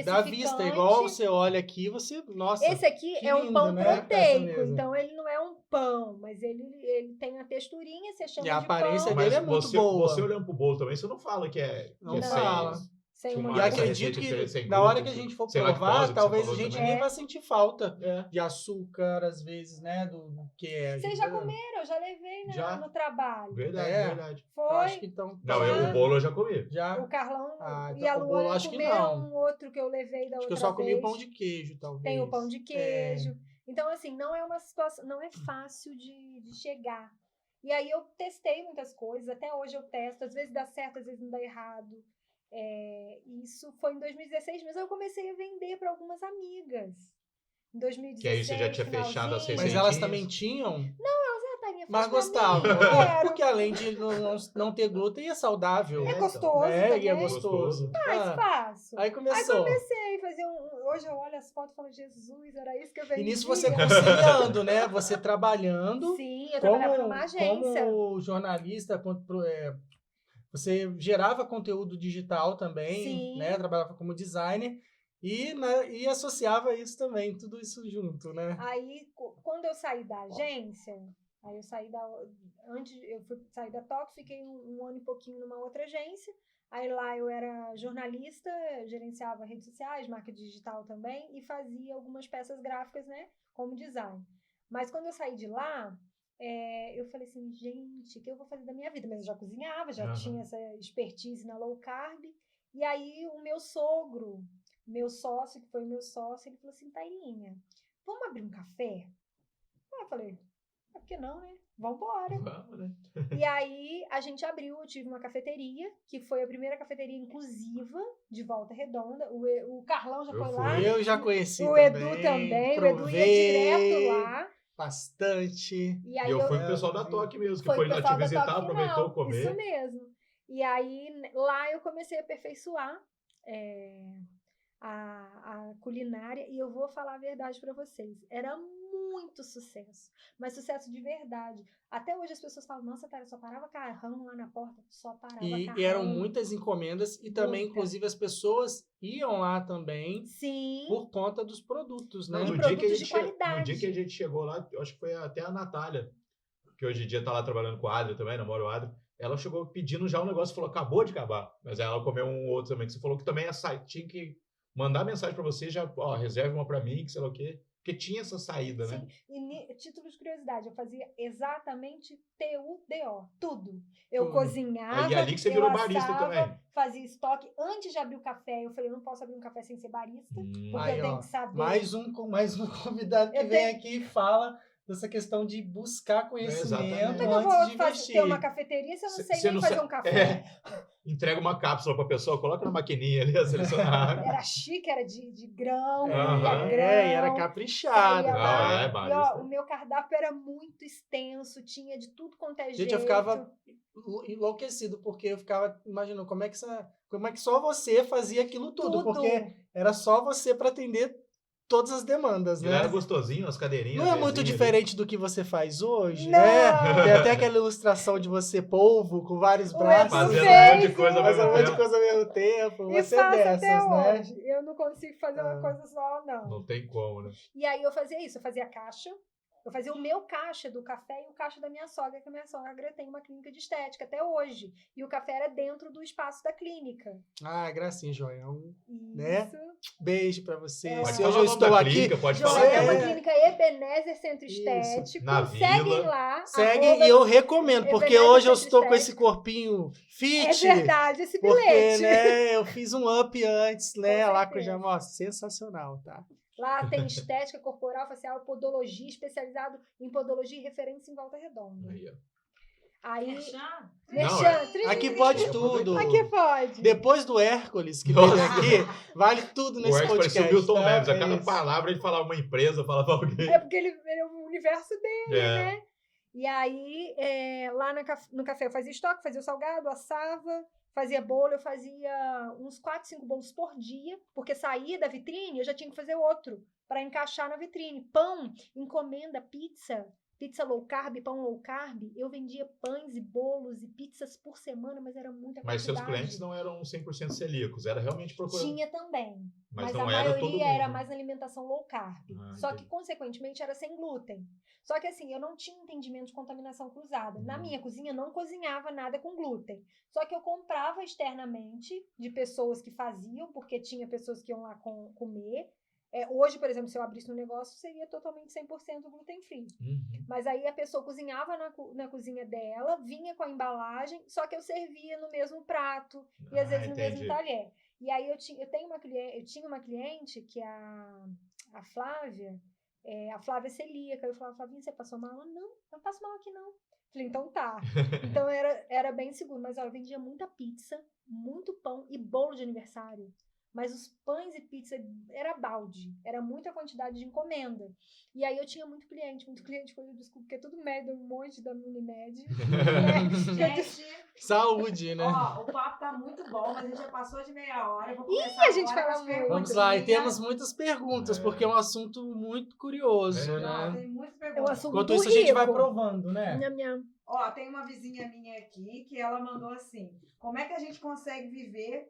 Da vista, igual você olha aqui, você... Nossa, esse aqui é um pão proteico, então ele não é um pão, mas ele tem a texturinha, você chama de pão. E a aparência dele é muito boa. Você olhando pro bolo também, você não fala que é... Não fala. E acredito que na hora que a gente for provar, talvez a gente nem vai sentir falta de açúcar, às vezes, né? Do que é. Vocês já comeram? Eu já levei no trabalho. Verdade. Foi. Eu acho que então... Não, o bolo eu já comi. O Carlão então, e a Luana comeram um outro que eu levei da outra vez. Acho que eu só comi o pão de queijo, talvez. Tem o pão de queijo. Então, assim, não é uma situação, não é fácil de chegar. E aí eu testei muitas coisas, até hoje eu testo, às vezes dá certo, às vezes não dá errado. Isso foi em 2016, mas eu comecei a vender para algumas amigas. Em 2016, que aí você já tinha fechado as Mas elas também tinham? Mas gostavam. Porque além de não ter glúten, é saudável. É gostoso, né? também. E é gostoso. Faço. Aí começou. Aí comecei a fazer hoje eu olho as fotos e falo, Jesus, era isso que eu vendia. E nisso você conciliando, né? Você trabalhando. Sim, eu trabalhava numa agência. Como jornalista, você gerava conteúdo digital também, Sim. né? Trabalhava como designer e associava isso também, tudo isso junto, né? Aí, quando eu saí da agência, aí eu saí saí da Toque, fiquei um ano e pouquinho numa outra agência. Aí lá eu era jornalista, gerenciava redes sociais, marca digital também e fazia algumas peças gráficas, né, como design. Mas quando eu saí de lá, eu falei assim, gente, o que eu vou fazer da minha vida? Mas eu já cozinhava, já tinha essa expertise na low carb. E aí o meu sogro, meu sócio, que foi meu sócio, ele falou assim, Tairinha, vamos abrir um café? Aí eu falei, por que não, né? Vambora. Vamos, né? E aí a gente abriu, eu tive uma cafeteria, que foi a primeira cafeteria inclusiva de Volta Redonda. O Carlão já foi lá. Eu já conheci o também. Edu também. O Edu ia direto lá. Bastante. E aí eu fui com o pessoal da Toque mesmo, que foi lá te visitar, aproveitou comer. Isso mesmo. E aí lá eu comecei a aperfeiçoar a culinária, e eu vou falar a verdade para vocês, era muito sucesso, mas sucesso de verdade. Até hoje as pessoas falam, nossa, Tara, só parava carrão lá na porta, só parava carrão. E eram muitas encomendas, e também, inclusive, as pessoas iam lá também. Sim. Por conta dos produtos, né? No dia que a gente chegou lá, eu acho que foi até a Natália, que hoje em dia tá lá trabalhando com o Adri também, namora o Adri. Ela chegou pedindo já um negócio e falou, acabou de acabar. Mas aí ela comeu um outro também, que você falou que também tinha que mandar mensagem para você, já, reserve uma para mim, que sei lá o quê. Porque tinha essa saída, né? Sim, e título de curiosidade, eu fazia exatamente TUDO, tudo. Eu cozinhava, e ali que você virou barista também. Fazia estoque. Antes de abrir o café, eu falei, eu não posso abrir um café sem ser barista, porque eu tenho que saber. Mais um convidado que vem aqui e fala dessa questão de buscar conhecimento antes de investir. Ter uma cafeteria se eu não sei nem fazer um café. Entrega uma cápsula pra pessoa, coloca na maquininha ali, selecionar. Era chique, era de grão, e era caprichado. O meu cardápio era muito extenso, tinha de tudo quanto é jeito. Gente, eu ficava enlouquecido, porque eu ficava imaginando como é que só você fazia aquilo tudo. Porque era só você para atender todas as demandas, né? Era gostosinho, as cadeirinhas. Não é muito diferente do que você faz hoje, não. Né? Tem até aquela ilustração de você polvo com vários braços. Fazendo um monte de coisa ao mesmo tempo. Você é dessas, né? Hoje. Eu não consigo fazer uma coisa só, não. Não tem como, né? E aí eu fazia isso, eu fazia caixa. Eu fazia o meu caixa do café e o caixa da minha sogra, que a minha sogra tem uma clínica de estética até hoje. E o café era dentro do espaço da clínica. Ah, gracinha, Joião. Isso. Né? Beijo pra você. Hoje eu estou aqui. Clínica, pode falar. É uma clínica Ebenezer Centro Estético. Na Seguem lá. Seguem e eu recomendo, porque hoje eu estou com esse corpinho fit. É verdade, esse bilhete. Porque, né, eu fiz um up antes, né? Lá com o Jamó. Sensacional, tá? Lá tem estética corporal, facial, podologia, especializado em podologia e referência em Volta Redonda. Aí, aqui pode tudo. Aqui pode. Depois do Hércules, que teve aqui, vale tudo nesse podcast. O Hércules parecia o Milton Neves. A cada palavra ele falava uma empresa, falava alguém. É porque ele é o universo dele, né? E aí, lá no café eu fazia estoque, fazia o salgado, assava, fazia bolo, eu fazia uns 4, 5 bolos por dia, porque saía da vitrine, eu já tinha que fazer outro, para encaixar na vitrine. Pão, encomenda, pizza low carb, pão low carb, eu vendia pães e bolos e pizzas por semana, mas era muita quantidade. Mas seus clientes não eram 100% celíacos, era realmente procurando... Tinha também, mas não a era maioria era mais na alimentação low carb, só entendi. que consequentemente era sem glúten. Só que assim, eu não tinha entendimento de contaminação cruzada. Na minha cozinha eu não cozinhava nada com glúten, só que eu comprava externamente de pessoas que faziam, porque tinha pessoas que iam lá comer. Hoje, por exemplo, se eu abrisse um negócio, seria totalmente 100% gluten free. Mas aí a pessoa cozinhava na cozinha dela, vinha com a embalagem, só que eu servia no mesmo prato e às vezes no mesmo talher. E aí eu tinha uma cliente que é a Flávia, A Flávia é celíaca. Eu falava, Flavinha, você passou mal? Ela, não passo mal aqui não. Falei, então tá. Então era bem seguro. Mas ela vendia muita pizza, muito pão e bolo de aniversário. Mas os pães e pizza era balde. Era muita quantidade de encomenda. E aí eu tinha muito cliente com desculpa, porque é tudo médio, um monte da Unimed. Gente, Saúde, né? ó, o papo tá muito bom, mas a gente já passou de meia hora. Eu vou começar a gente agora fala com as muito. Vamos lá, e perguntinhas. temos muitas perguntas, porque é um assunto muito curioso, Não, né? tem muitas É um perguntas. assunto Enquanto isso, a gente vai rico. provando, né? Nham, nham. Ó, tem uma vizinha minha aqui que ela mandou assim: como é que a gente consegue viver,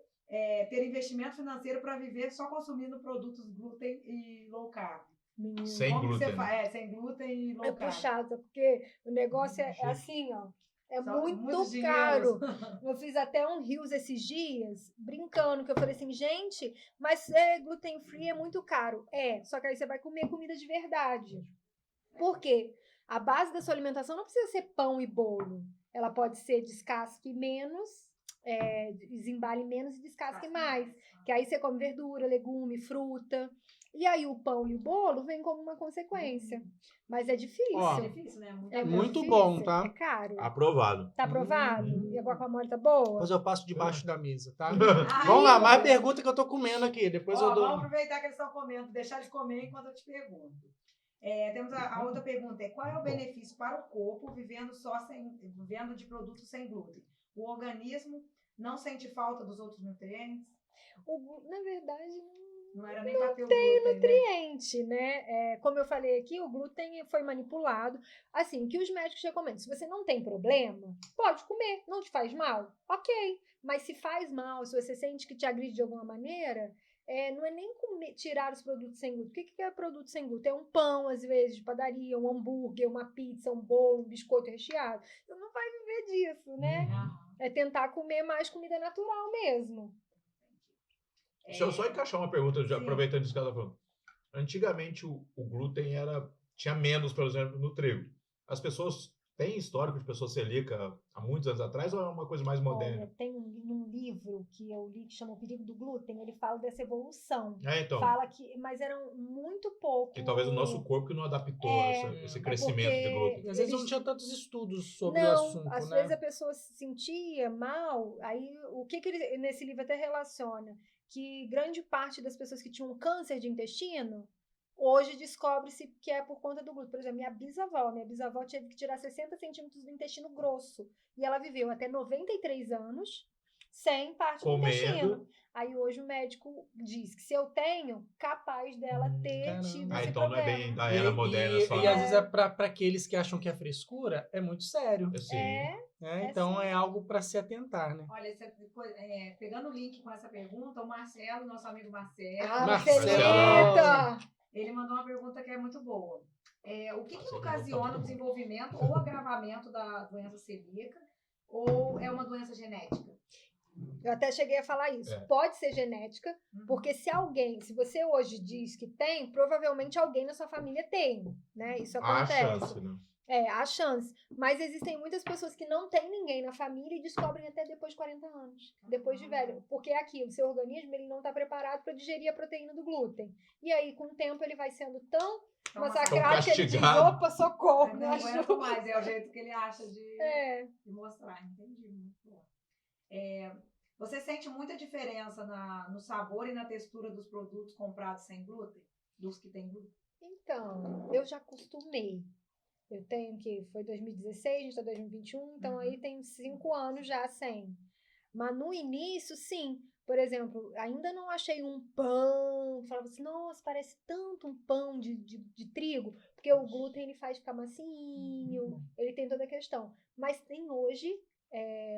ter investimento financeiro para viver só consumindo produtos glúten e low carb? Menino, Sem Como que glúten. você faz? Sem glúten e low é carb. puxado, porque o negócio é Chique. assim, ó. É São muito muitos caro. dinheiros. Eu fiz até um Reels esses dias, brincando, que eu falei assim, gente, mas gluten free é muito caro. Só que aí você vai comer comida de verdade. Por quê? A base da sua alimentação não precisa ser pão e bolo. Ela pode ser descasque menos, desembale menos e descasque mais. Que aí você come verdura, legume, fruta. E aí o pão e o bolo vêm como uma consequência. Mas é difícil. Ó, É difícil, né? É muito difícil, bom, tá? É caro. Aprovado. Tá aprovado? E a guacamole tá boa? Depois eu passo debaixo da mesa, tá? Aí, Vamos lá, mais pergunta que eu tô comendo aqui. Depois eu dou. Vamos aproveitar que eles estão comendo, deixar eles comer enquanto eu te pergunto. Temos a outra pergunta: qual é o benefício para o corpo vivendo de produtos sem glúten? O organismo não sente falta dos outros nutrientes? Na verdade, Não era nem para ter o glúten, né? Como eu falei aqui, o glúten foi manipulado. Assim, o que os médicos recomendam? Se você não tem problema, pode comer. Não te faz mal? Ok. Mas se faz mal, se você sente que te agride de alguma maneira, não é nem tirar os produtos sem glúten. O que é produto sem glúten? É um pão, às vezes, de padaria, um hambúrguer, uma pizza, um bolo, um biscoito recheado. Você não vai viver disso, né? É tentar comer mais comida natural mesmo. Deixa eu só encaixar uma pergunta, já Sim. aproveitando isso que ela tá falando. Antigamente o glúten tinha menos, por exemplo, no trigo. As pessoas têm histórico de pessoa celíaca há muitos anos atrás ou é uma coisa mais moderna? Olha, tem um livro que eu li que chama O Perigo do Glúten, ele fala dessa evolução. Então. Fala que, mas eram muito pouco. Que talvez o nosso corpo que não adaptou esse crescimento porque de glúten. E às vezes não tinha tantos estudos sobre o Não, assunto, às né? vezes a pessoa se sentia mal, aí o que ele nesse livro até relaciona? Que grande parte das pessoas que tinham câncer de intestino, hoje descobre-se que é por conta do glúten. Por exemplo, minha bisavó teve que tirar 60 centímetros do intestino grosso. E ela viveu até 93 anos sem parte do intestino. Aí hoje o médico diz que se eu tenho, capaz dela ter tido esse então problema. não é bem da era moderna só. E às vezes é para aqueles que acham que é frescura, é muito sério. Sim. Então é algo para se atentar, né? Olha, pegando o link com essa pergunta, o Marcelo, nosso amigo Marcelo. Marcelita! Ele mandou uma pergunta que é muito boa. O que ocasiona o desenvolvimento ou agravamento da doença celíaca? Ou é uma doença genética? Eu até cheguei a falar isso. Pode ser genética, porque se você hoje diz que tem, provavelmente alguém na sua família tem, né? Isso acontece. Há chance, né? Há chance. Mas existem muitas pessoas que não têm ninguém na família e descobrem até depois de 40 anos. Depois de velho. Porque é aquilo, o seu organismo ele não está preparado para digerir a proteína do glúten. E aí, com o tempo, ele vai sendo tão massacrado que ele diz, opa, socorro. Não aguento mais, é o jeito que ele acha de mostrar. Entendi, muito bom. Você sente muita diferença no sabor e na textura dos produtos comprados sem glúten? Dos que tem glúten? Então, eu já acostumei. Eu tenho que foi 2016, a gente está em 2021, então aí tem 5 anos já sem. Mas no início, sim. Por exemplo, ainda não achei um pão. Falava assim, nossa, parece tanto um pão de trigo. Porque o glúten ele faz ficar macinho, ele tem toda a questão. Mas tem hoje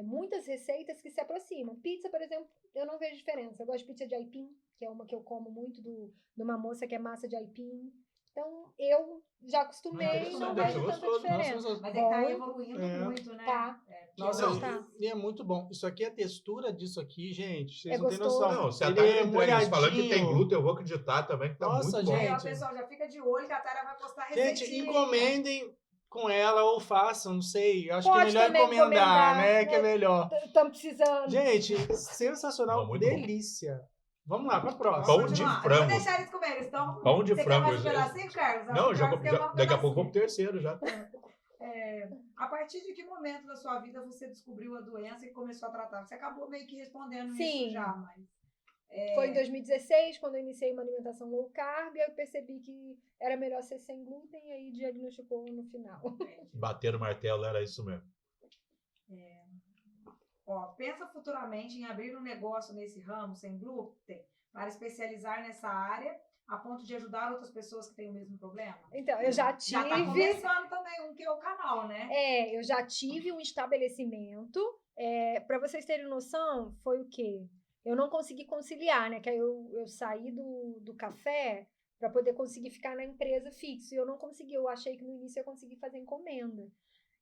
muitas receitas que se aproximam. Pizza, por exemplo, eu não vejo diferença. Eu gosto de pizza de aipim, que é uma que eu como muito de uma moça que é massa de aipim. Então, eu já acostumei, não vejo tanta diferença. Mas ele tá evoluindo muito, né? Tá. Nossa, e é muito bom. Isso aqui, a textura disso aqui, gente, vocês não têm gostoso. noção. Não, se a Ele Tayra é entrega falando que tem molhadinho. glúten, eu vou acreditar também que tá Nossa, muito bom. gente. Aí, ó, pessoal, já fica de olho que a Tayra vai postar receitinha. Gente, encomendem com ela ou façam, não sei. Acho Pode que é melhor também encomendar, né? Que é melhor. Estamos precisando. Gente, sensacional. Não, muito delícia. Vamos lá, pra próxima. Pão Vamos de continuar. frango. Eu vou deixar eles comerem. Eles estão... Pão de Você frango. quer mais um pedacinho, Carlos? Não, O já, Carlos quer mais um daqui a pouco eu vou pedacinho. pro terceiro já. A partir de que momento da sua vida você descobriu a doença e começou a tratar? Você acabou meio que respondendo Sim. isso já, mas... Foi em 2016, quando eu iniciei uma alimentação low carb, eu percebi que era melhor ser sem glúten e aí diagnosticou no final. Bater o martelo, era isso mesmo. Pensa futuramente em abrir um negócio nesse ramo sem glúten para especializar nessa área a ponto de ajudar outras pessoas que têm o mesmo problema? Então, eu já tive... Já tá começando também um que é o canal, né? Eu já tive um estabelecimento. Para vocês terem noção, foi o quê? Eu não consegui conciliar, né? Que aí eu saí do café para poder conseguir ficar na empresa fixo. E eu não consegui. Eu achei que no início eu ia conseguir fazer encomenda.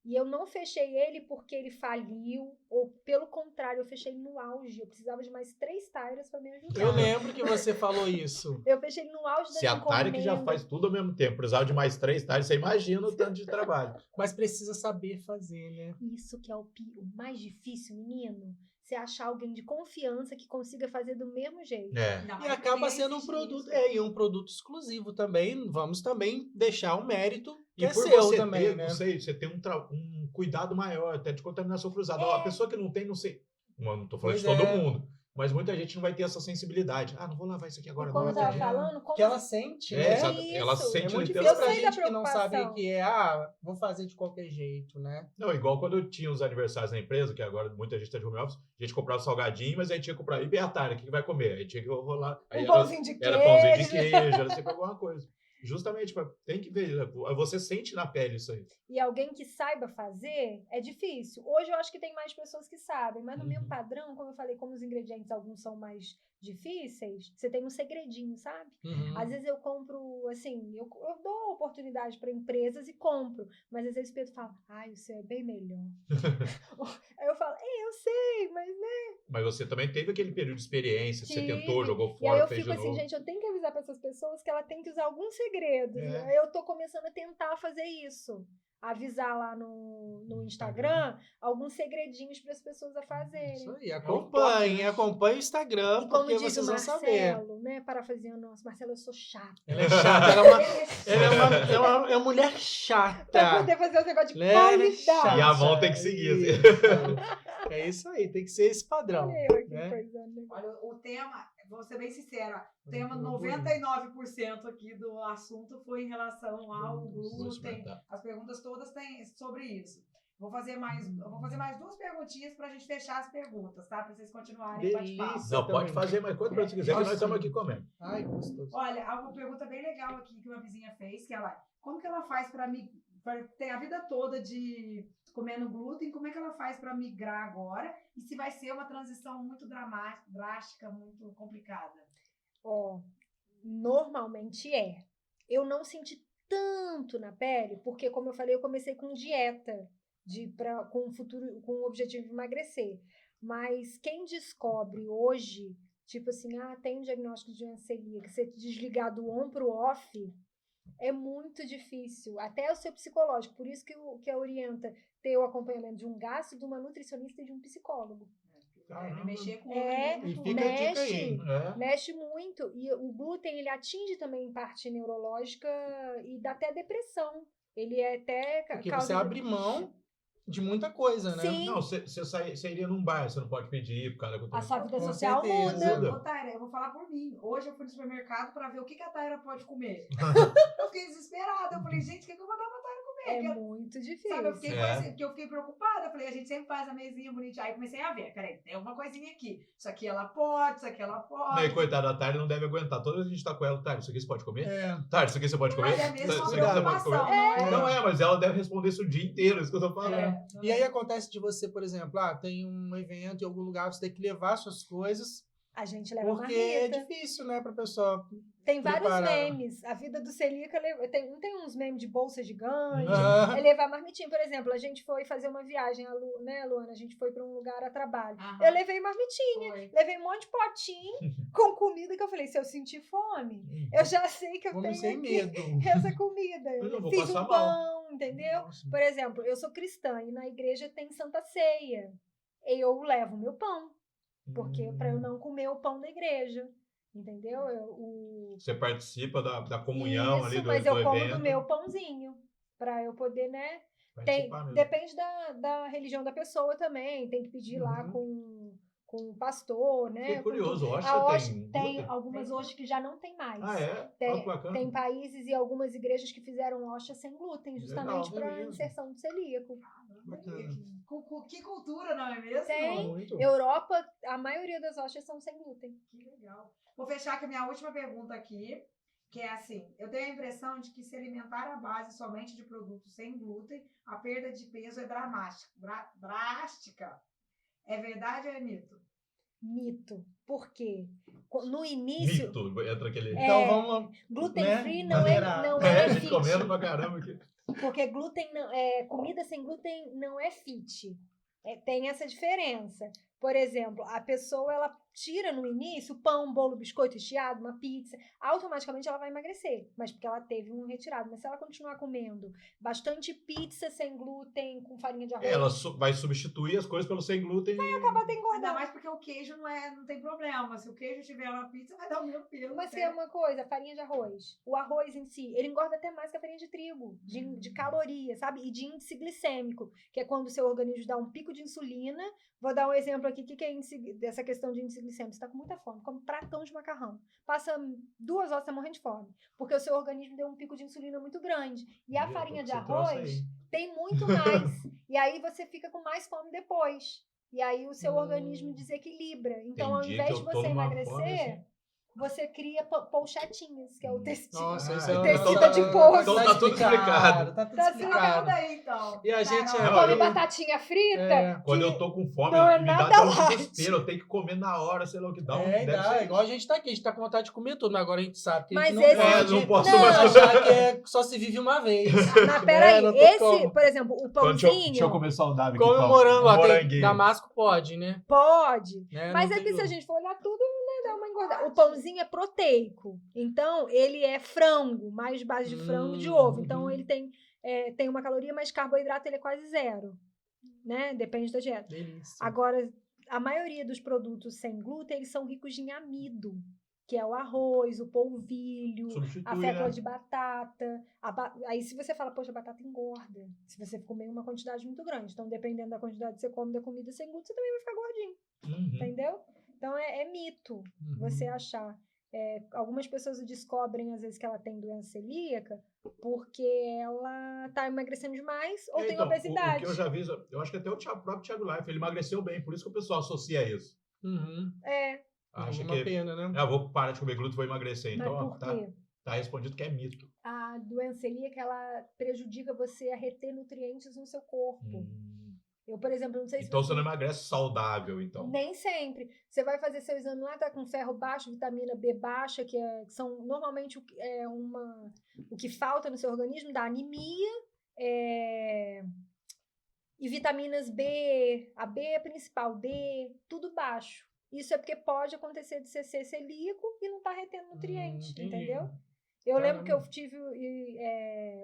E eu não fechei ele porque ele faliu, ou pelo contrário, eu fechei ele no auge. Eu precisava de mais 3 tairas para me ajudar. Eu lembro que você falou isso. Eu fechei ele no auge Se da a Tari que já encomenda. faz tudo ao mesmo tempo, precisava de mais 3 Tari, você imagina o tanto de trabalho. Mas precisa saber fazer, né? Isso que é o mais difícil, menino. Você achar alguém de confiança que consiga fazer do mesmo jeito. Ainda E mais acaba que sendo um existe produto, isso. e um produto exclusivo também. Vamos também deixar um mérito que E é por seu você também, ter, né? não sei, você tem um cuidado maior até de contaminação cruzada. Ó, a pessoa que não tem, não sei. Não tô falando de Pois todo é. mundo. Mas muita gente não vai ter essa sensibilidade. Ah, não vou lavar isso aqui agora. E como eu não. tava falando, como Que ela sente, né? exato. Ela Isso. sente É muito literalmente. difícil pra sei da gente que não sabe preocupação. que vou fazer de qualquer jeito, né? Não, igual quando eu tinha os aniversários na empresa, que agora muita gente tá de home office, a gente comprava salgadinho, mas aí tinha que comprar. E a Tari, o que vai comer? Aí tinha que rolar. Aí Um pãozinho de era pãozinho de queijo. queijo, era sempre alguma coisa. Justamente, tem que ver. Você sente na pele isso aí. E alguém que saiba fazer é difícil. Hoje eu acho que tem mais pessoas que sabem, mas no mesmo padrão, como eu falei, como os ingredientes alguns são mais difíceis, você tem um segredinho, sabe? Uhum. Às vezes eu compro, assim, eu dou oportunidade para empresas e compro, mas às vezes o Pedro fala, o seu é bem melhor. Aí eu falo, eu sei, mas né? Mas você também teve aquele período de experiência, que você tentou, Tive. jogou E aí fora, eu fez fico de assim, novo. gente, eu tenho que avisar para essas pessoas que ela tem que usar alguns segredos. É. Aí eu tô começando a tentar fazer isso. Avisar lá no Instagram alguns segredinhos para as pessoas a fazerem. Isso aí, toque, acompanhe o Instagram, E como porque diz vocês o vão saber. Marcelo, né? Parafraseando nosso Marcelo, eu sou chata. Ela é chata, ela é uma mulher chata. Pra poder fazer o negócio de Ela é qualidade. chata. E a mão tem que seguir, assim. Isso. É isso aí, tem que ser esse padrão. Olha eu aqui né? coisando. Olha, o tema, vou ser bem sincera, o tema Muito 99% aqui do assunto foi em relação ao glúten. Tá. As perguntas todas têm sobre isso. Eu vou fazer mais 2 perguntinhas pra gente fechar as perguntas, tá? Pra vocês continuarem o bate-papo. Delícia. Não, pode fazer, mas quanto você quiser, que nós Nossa. estamos aqui comendo. Ai, gostoso. Olha, há uma pergunta bem legal aqui que uma vizinha fez, que ela, como que ela faz pra ter a vida toda de comendo glúten, como é que ela faz para migrar agora? E se vai ser uma transição muito drástica, muito complicada? Normalmente é. Eu não senti tanto na pele, porque, como eu falei, eu comecei com dieta com o objetivo de emagrecer. Mas quem descobre hoje, tipo assim, tem um diagnóstico de doença celíaca, você desligar do on pro off, é muito difícil, até o seu psicológico. Por isso que orienta ter o acompanhamento de um gastro, de uma nutricionista e de um psicólogo. Mexer com E fica a dica aí. Mexe muito. E o glúten, ele atinge também parte neurológica e dá até depressão. Ele é até... Porque você abre mão de muita coisa, né? Sim. Não, você iria num bar, você não pode pedir pro cara... A sua vida Com social certeza. muda. Ô, Taira, eu vou falar por mim. Hoje eu fui no supermercado para ver o que a Taira pode comer. Eu fiquei desesperada. Eu falei, gente, o que eu vou dar pra Taira comer? É muito difícil. Sabe, eu fiquei preocupada. Eu falei, a gente sempre faz a mesinha bonitinha. Aí comecei a ver, peraí, tem uma coisinha aqui. Isso aqui ela pode, isso aqui ela pode. Meio coitada da Tari, não deve aguentar. Toda vez que a gente tá com ela, Tari, isso aqui você pode comer? É. Tari, isso aqui você pode comer? Mas é mesmo Isso uma aqui você pode preocupação, comer? não é? Não mas ela deve responder isso o dia inteiro, isso que eu tô falando. E aí acontece de você, por exemplo, tem um evento em algum lugar, você tem que levar suas coisas, A gente leva porque é marmita. difícil, né, pra pessoa... Tem vários preparar. memes. A vida do celíaco, não tem uns memes de bolsa gigante. Ah. É levar marmitinha. Por exemplo, a gente foi fazer uma viagem, né, Luana? A gente foi para um lugar a trabalho. Aham. Eu levei marmitinha. Foi. Levei um monte de potinho com comida que eu falei, se eu sentir fome, eu já sei que eu Vamos sem tenho aqui medo. essa comida. Eu não vou Fiz passar um mal. pão, entendeu? Nossa. Por exemplo, eu sou cristã e na igreja tem Santa Ceia. Eu levo meu pão, porque para eu não comer o pão da igreja. entendeu? Você participa da comunhão Isso, ali do mas eu como evento. do meu pãozinho, para eu poder, né? Participar mesmo. Depende da religião da pessoa também, tem que pedir lá com o pastor, né? Fiquei curioso, A hóstia hóstia tem tem algumas hoje que já não tem mais. Ah, é? Olha que bacana. Tem países e algumas igrejas que fizeram hóstia sem glúten, justamente Legal, para mesmo. inserção do celíaco. Bacana. Que cultura, não é mesmo? Tem. Muito. Europa, a maioria das hóstias são sem glúten. Que legal. Vou fechar com a minha última pergunta aqui, que é assim, eu tenho a impressão de que se alimentar à base somente de produtos sem glúten, a perda de peso é drástica. É verdade ou é mito? Mito. Por quê? No início, Mito, entra aquele... Então vamos. gluten né, free maneirar. não a é gente fit. comendo pra caramba aqui. Porque comida sem glúten não é fit. Tem essa diferença. Por exemplo, a pessoa ela tira no início pão, bolo, biscoito recheado, uma pizza, automaticamente ela vai emagrecer, mas porque ela teve um retirado. Mas se ela continuar comendo bastante pizza sem glúten, com farinha de arroz, Ela vai substituir as coisas pelo sem glúten. acaba até Ainda engordando. mais porque o queijo não tem problema. Se o queijo estiver na pizza, vai dar o mesmo peso. Mas se é uma coisa, farinha de arroz, o arroz em si, ele engorda até mais que a farinha de trigo, de caloria, sabe? E de índice glicêmico, que é quando o seu organismo dá um pico de insulina. Vou dar um exemplo aqui, o que é dessa questão de índice glicêmico? Você está com muita fome, come um pratão de macarrão, passa 2 horas, você tá morrendo de fome, porque o seu organismo deu um pico de insulina muito grande. E a farinha de arroz tem muito mais. E aí você fica com mais fome depois. E aí o seu organismo desequilibra. Então, ao invés de você emagrecer, você cria polchetinhas, que é o tecido. Nossa, isso Ah, é tecida de porco. Então tá tudo explicado. Tá tudo Tá explicado. aí, então. E a gente Come batatinha frita. Quando eu tô com fome, não é me dá nada até um light. desespero. Eu tenho que comer na hora, sei lá o que dá. Igual a gente tá aqui, a gente tá com vontade de comer tudo, mas agora a gente sabe que a gente Mas esse- não pode não posso Não. mais achar que só se vive uma vez. Mas peraí, não tem como. esse, por exemplo, o pãozinho, Deixa eu comer saudável. Comemorando lá, tem moranguinho. Damasco pode, né? pode. Né? Mas Não é tem que se a dúvida. gente for olhar tudo, né, dá uma engordada. O pãozinho é proteico. Então, ele é frango, mais base de frango de ovo. Então, ele tem uma caloria, mas carboidrato ele é quase zero. Né? Depende da dieta. Delícia. Agora, a maioria dos produtos sem glúten, eles são ricos em amido, que é o arroz, o polvilho, a fécula de batata. Aí, se você fala, poxa, a batata engorda, se você comer uma quantidade muito grande. Então, dependendo da quantidade que você come da comida sem glúten, você também vai ficar gordinho, entendeu? Então, é mito você achar. Algumas pessoas descobrem, às vezes, que ela tem doença celíaca porque ela tá emagrecendo demais ou tem obesidade. O que eu já vi, eu acho que até o próprio Thiago Life, ele emagreceu bem, por isso que o pessoal associa isso. Acha uma que pena, né? eu vou parar de comer glúten e vou emagrecer. Mas Então, por quê? tá respondido que é mito. A doença celíaca, ela prejudica você a reter nutrientes no seu corpo. Eu, por exemplo, não sei se Então você não emagrece saudável, então. Nem sempre. Você vai fazer seu exame lá, tá com ferro baixo, vitamina B baixa, que são normalmente o que falta no seu organismo, dá anemia, e vitaminas B, a B é a principal, D, tudo baixo. Isso é porque pode acontecer de você ser celíaco e não tá retendo nutriente, entendeu? Eu lembro que eu tive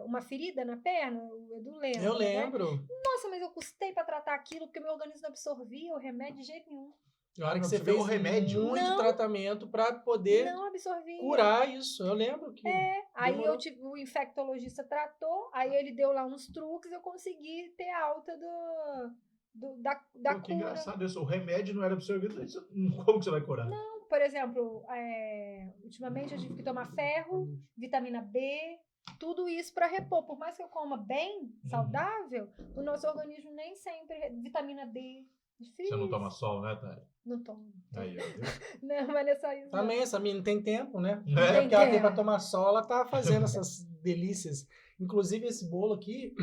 uma ferida na perna, o Edu lembra. Eu lembro. Né? Nossa, mas eu custei pra tratar aquilo porque meu organismo não absorvia o remédio de jeito nenhum. Na hora que você Você fez viu o remédio? muito tratamento pra poder Não absorvia. curar isso. Eu lembro que Aí demorou. o infectologista tratou, aí ele deu lá uns truques, eu consegui ter alta da Pô, que cura. engraçado isso. O remédio não era absorvido. Como que você vai curar? Não, por exemplo, ultimamente eu tive que tomar ferro, vitamina B, tudo isso para repor. Por mais que eu coma bem, saudável, o nosso organismo nem sempre... Vitamina D, difícil. Você não toma sol, né, Thay? Não tomo. Aí, ó. Não, mas não é só isso. Também essa menina não tem tempo, né? Não É tem porque ela tem tempo. pra tomar sol, ela tá fazendo essas delícias. Inclusive, esse bolo aqui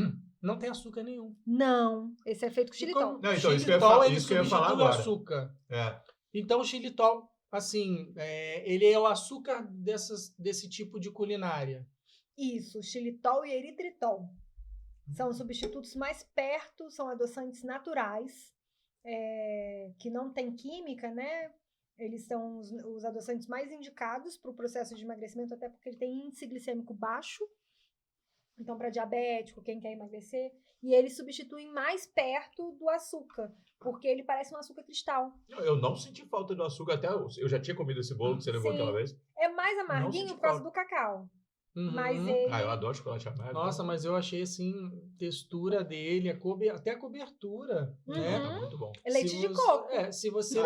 não tem açúcar nenhum. Não, esse é feito com xilitol. Não, então, isso que eu ia Xilitol, falar- ele isso que eu ia falar substitui o agora. açúcar. É. Então, o xilitol, assim, ele é o açúcar desse tipo de culinária. Isso, xilitol e eritritol. São substitutos mais perto, são adoçantes naturais, que não tem química, né? Eles são os adoçantes mais indicados para o processo de emagrecimento, até porque ele tem índice glicêmico baixo. Então, para diabético, quem quer emagrecer. E eles substituem mais perto do açúcar, porque ele parece um açúcar cristal. Eu não senti falta do açúcar, até eu já tinha comido esse bolo que você levou Sim. aquela vez. É mais Não amarguinho senti por causa falta. do cacau. Uhum. Mas ele... Eu adoro chocolate amargo. Nossa, mas eu achei assim, textura dele, até a cobertura, né? Tá muito bom. É leite Se de você- coco. se você,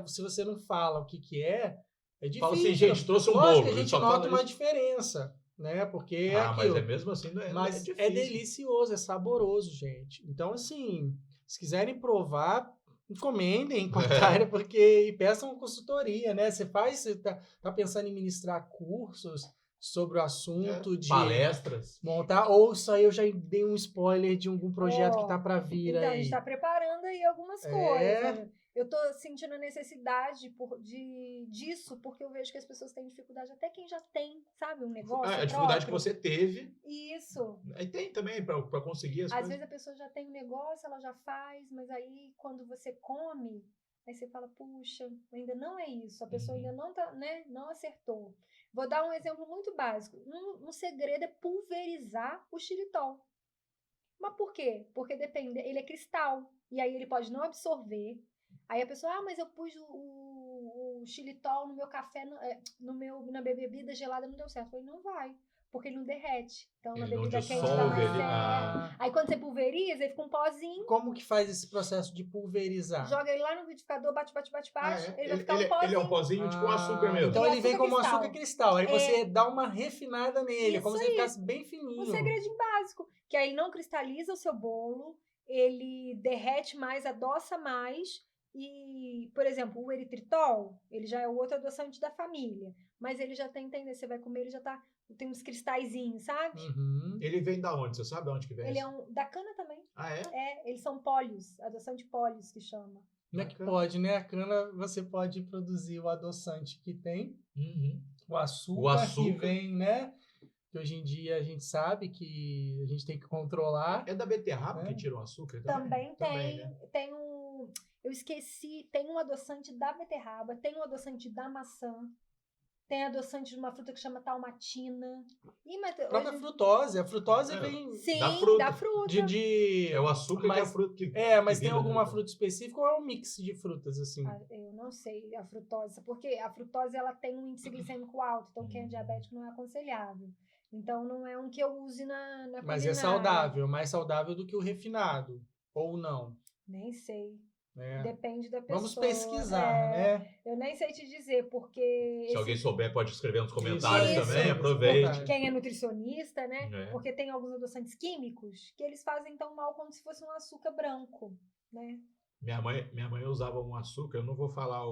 se você não fala o que é difícil. Fala assim, gente, trouxe um Lógico bolo. que a ele gente só nota fala uma isso. diferença, né? Porque é Mas aquilo. é mesmo assim, não é, Mas não é é difícil. delicioso, é saboroso, gente. Então, assim, se quiserem provar, encomendem com a Taira, porque e peçam consultoria, né? Você tá pensando em ministrar cursos sobre o assunto de Palestras. montar, ou isso aí eu já dei um spoiler de algum projeto que tá para vir Então, a aí. gente está preparando aí algumas coisas. Eu tô sentindo a necessidade disso, porque eu vejo que as pessoas têm dificuldade, até quem já tem, sabe, um negócio A dificuldade que próprio. você teve. Isso. Aí tem também pra conseguir as Às coisas. vezes a pessoa já tem um negócio, ela já faz, mas aí quando você come, aí você fala, puxa, ainda não é isso, a pessoa ainda não tá, né, não acertou. Vou dar um exemplo muito básico. Um segredo é pulverizar o xilitol. Mas por quê? Porque ele é cristal, e aí ele pode não absorver. Aí a pessoa, mas eu pus o xilitol no meu café, na bebida gelada, não deu certo. Eu falei, não vai, porque ele não derrete. Então, na Ele não bebida quente dá dissolve mais ali. certo. Aí quando você pulveriza, ele fica um pozinho, Como que faz esse processo de pulverizar? joga ele lá no liquidificador, bate, ele vai ficar um Ele pozinho. é um pozinho, tipo um açúcar mesmo. Então E ele vem açúcar como cristal. açúcar cristal. Aí você dá uma refinada nele, Isso como se ele aí. ficasse bem fininho. Um segredinho básico, que aí ele não cristaliza o seu bolo, ele derrete mais, adoça mais. E, por exemplo, o eritritol, ele já é o outro adoçante da família, mas ele já tem, entender, você vai comer, ele já tem uns cristalzinhos, sabe? Uhum. Ele vem da onde? Você sabe de onde que vem? Ele esse? é da cana também. Ah, é? Eles são pólios, adoçante pólios que chama. Não é que Bacana. pode, né? A cana você pode produzir o adoçante que tem, Uhum. o açúcar, O açúcar. que vem, né? Que hoje em dia a gente sabe que a gente tem que controlar. É da beterraba É. que tira o açúcar Também também? tem, Né? tem um... Eu esqueci, tem um adoçante da beterraba, tem um adoçante da maçã, tem adoçante de uma fruta que chama talmatina. A própria frutose. A frutose É. vem Sim, Da fruta. da fruta. de... É o açúcar que é a Mas- fruta que. mas que tem vira alguma do- fruta específica ou é um mix de frutas, assim? Eu não sei a frutose, porque a frutose ela tem um índice glicêmico alto, então quem é diabético não é aconselhável. Então não é um que eu use na Mas é culinária. saudável, mais saudável do que o refinado. Ou não. Nem sei. Né? Depende da pessoa. Vamos pesquisar, né? Eu nem sei te dizer, porque Se alguém souber, pode escrever nos comentários Isso. também. Isso. Aproveite. quem é nutricionista, né? É. Porque tem alguns adoçantes químicos que eles fazem tão mal como se fosse um açúcar branco, né? Minha mãe usava um açúcar, eu não vou falar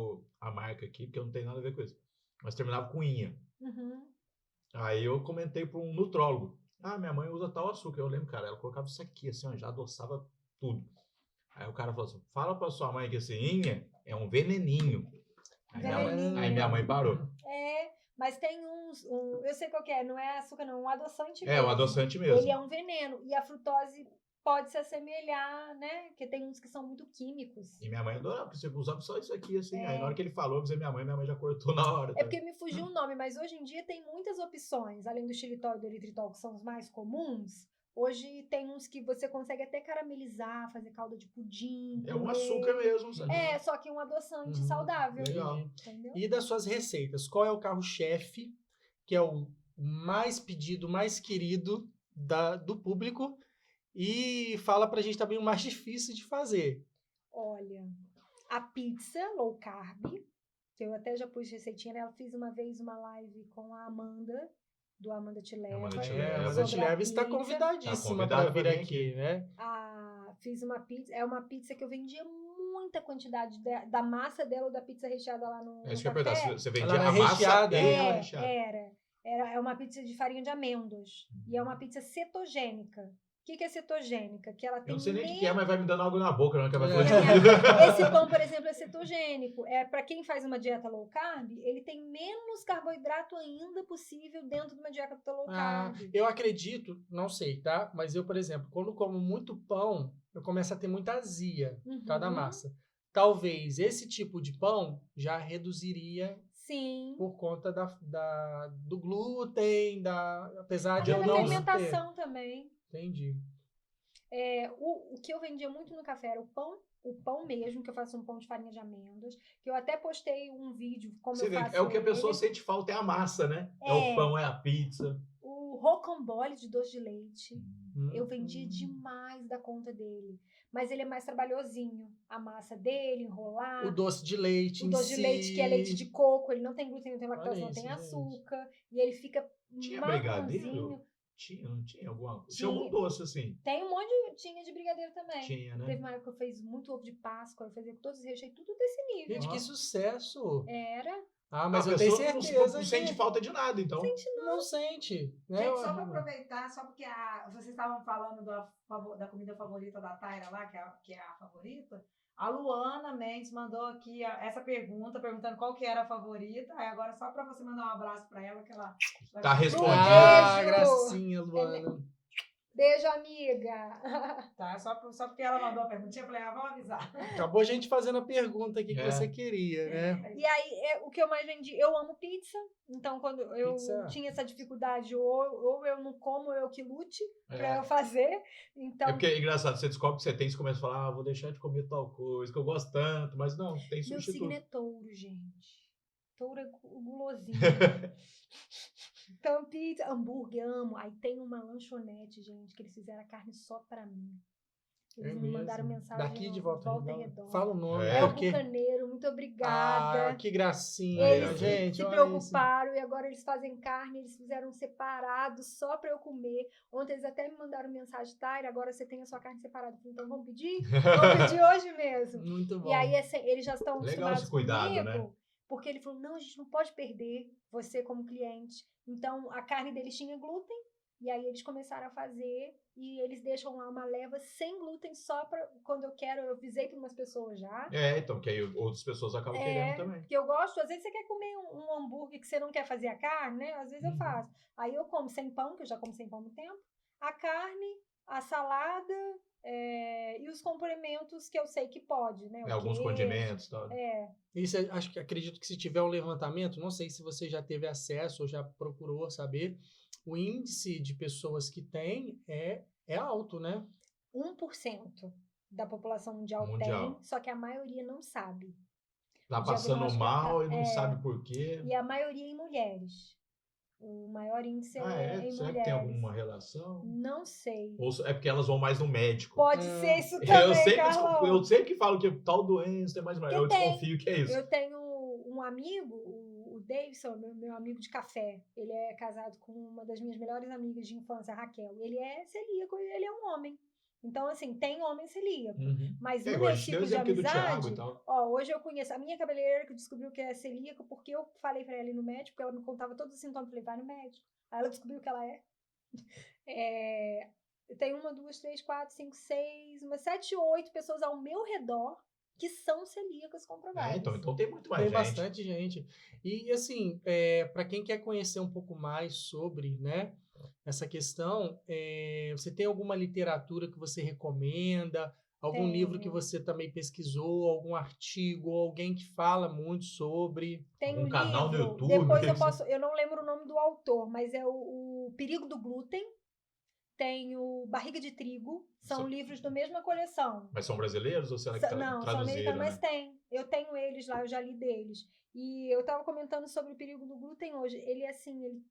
a marca aqui, porque não tem nada a ver com isso. Mas terminava com inha. Uhum. Aí eu comentei para um nutrólogo. Minha mãe usa tal açúcar. Eu lembro, cara, ela colocava isso aqui, assim, ó, já adoçava tudo. Aí o cara falou assim, fala pra sua mãe que esse inha é um veneninho. Aí minha mãe parou. Mas tem eu sei qual que é, não é açúcar não, um adoçante É, mesmo. o adoçante mesmo. Ele é um veneno, e a frutose pode se assemelhar, né? Porque tem uns que são muito químicos. E minha mãe adorava, porque você usava só isso aqui, assim. Aí na hora que ele falou, eu avisei minha mãe já cortou na hora. É porque me fugiu o nome, mas hoje em dia tem muitas opções, além do xilitol e do eritritol, que são os mais comuns. Hoje tem uns que você consegue até caramelizar, fazer calda de pudim. É um comer. açúcar mesmo, sabe? Só que um adoçante Uhum. saudável. Legal. Entendeu? E das suas receitas, qual é o carro-chefe, que é o mais pedido, mais querido do público? E fala pra gente também o mais difícil de fazer. Olha, a pizza low carb, que eu até já pus receitinha, né? Eu fiz uma vez uma live com a Amanda, do Amanda Te Leva. Amanda Te É, Leva. mas a sobre Tilev está pizza. convidadíssima Tá para convidada vir pra vir aqui, né? Fiz uma pizza, é uma pizza que eu vendia muita quantidade da massa dela ou da pizza recheada lá no É isso que eu ia café. perguntar. Você vendia Ela era a massa recheada. e ela recheada. É uma pizza de farinha de amêndoas. E é uma pizza cetogênica. O que é cetogênica? Que ela tem Eu não sei nem o menos... que é, mas vai me dando algo na boca, não, que vai É. falar de Esse pão, por exemplo, é cetogênico. Para quem faz uma dieta low carb, ele tem menos carboidrato ainda possível dentro de uma dieta low carb. Eu acredito, não sei, tá? Mas eu, por exemplo, quando como muito pão, eu começo a ter muita azia Uhum. cada massa. Talvez esse tipo de pão já reduziria Sim. por conta do glúten, apesar de Até eu da não ter. fermentação também. Entendi. O que eu vendia muito no café era o pão mesmo, que eu faço um pão de farinha de amêndoas, que eu até postei um vídeo como Você eu vê, faço é o que a ele. pessoa sente falta, é a massa, né? É o pão, é a pizza. O rocambole de doce de leite, eu vendia demais da conta dele. Mas ele é mais trabalhosinho. A massa dele, enrolar. O doce de leite O doce de leite, que é leite de coco, ele não tem glúten, não tem lactose, não isso, tem gente. açúcar. E ele fica Tinha marronzinho. brigadeiro? Não tinha alguma coisa? Tinha algum doce, assim. Tem um monte tinha de brigadeiro também. Tinha, né? Teve uma época que eu fiz muito ovo de Páscoa, eu fazia todos os recheios, tudo desse nível. Gente, que sucesso! Era. Mas A eu tenho pessoa certeza não que sente falta de nada, então. não sente. Né? Gente, só para aproveitar, só porque vocês estavam falando da comida favorita da Taira lá, que é a favorita, a Luana Mendes mandou aqui essa pergunta, perguntando qual que era a favorita. Aí agora só para você mandar um abraço para ela, que ela Tá respondido. Beijo! Gracinha, Luana. Beijo, amiga! Tá, só porque ela mandou a perguntinha, eu falei, vamos avisar. Acabou a gente fazendo a pergunta aqui que você queria, né? E aí, o que eu mais vendi, eu amo pizza, então quando eu tinha essa dificuldade, ou eu não como, eu que lute pra eu fazer, então... É porque é engraçado, você descobre que você tem, você começa a falar, vou deixar de comer tal coisa, que eu gosto tanto, mas não, tem substituto. Meu signo é touro, gente. Touro é gulosinho. Então, pizza, hambúrguer, amo. Aí tem uma lanchonete, gente, que eles fizeram a carne só pra mim. Eles me mandaram mensagem. Daqui de Volta Redonda. Fala o nome. É o Bucaneiro, muito obrigada. Que gracinha, eles gente. se preocuparam e agora eles fazem carne, eles fizeram separado só pra eu comer. Ontem eles até me mandaram mensagem, Taira, agora você tem a sua carne separada. Então vamos pedir? Vamos pedir hoje mesmo. Muito bom. E aí eles já estão acostumados esse cuidado, comigo. Né? Porque ele falou, não, a gente não pode perder você como cliente. Então, a carne deles tinha glúten, e aí eles começaram a fazer, e eles deixam lá uma leva sem glúten só para quando eu quero, eu avisei para umas pessoas já. Então, que aí outras pessoas acabam querendo também. Porque eu gosto, às vezes você quer comer um hambúrguer que você não quer fazer a carne, né? Às vezes eu faço. Aí eu como sem pão, que eu já como sem pão há muito tempo, a carne, a salada... e os complementos que eu sei que pode, né? Alguns condimentos e tal. Isso, acredito que se tiver um levantamento, não sei se você já teve acesso ou já procurou saber, o índice de pessoas que tem é alto, né? 1% da população mundial tem, só que a maioria não sabe. Tá passando mal e não sabe por quê. E a maioria em mulheres. O maior índice em Será mulheres. que tem alguma relação? Não sei. Ou é porque elas vão mais no médico? Pode ser isso também, Carlão. Eu sempre falo que tal doença tem mais... Eu desconfio que é isso. Eu tenho um amigo, o Davidson, meu amigo de café. Ele é casado com uma das minhas melhores amigas de infância, a Raquel. Ele é celíaco e ele é um homem. Então, assim, tem homem celíaco. Mas no meu tipo de amizade... hoje eu conheço a minha cabeleireira que descobriu que é celíaco porque eu falei pra ela ir no médico, porque ela me contava todos os sintomas. Eu falei, vai no médico. Aí ela descobriu que ela tem 1, 2, 3, 4, 5, 6, umas 7, 8 pessoas ao meu redor que são celíacas comprovadas. Então tem muito mais gente. Tem bastante gente. E, assim, para quem quer conhecer um pouco mais sobre, né, essa questão, você tem alguma literatura que você recomenda? Algum livro que você também pesquisou? Algum artigo? Alguém que fala muito sobre? Tem um canal livro, no YouTube? Depois eu não lembro o nome do autor, mas é o Perigo do Glúten. Tem o Barriga de Trigo. São livros da mesma coleção. Mas são brasileiros ou será que não, são americanos, mas tem. Eu tenho eles lá, eu já li deles. E eu tava comentando sobre o Perigo do Glúten hoje. Ele, assim, ele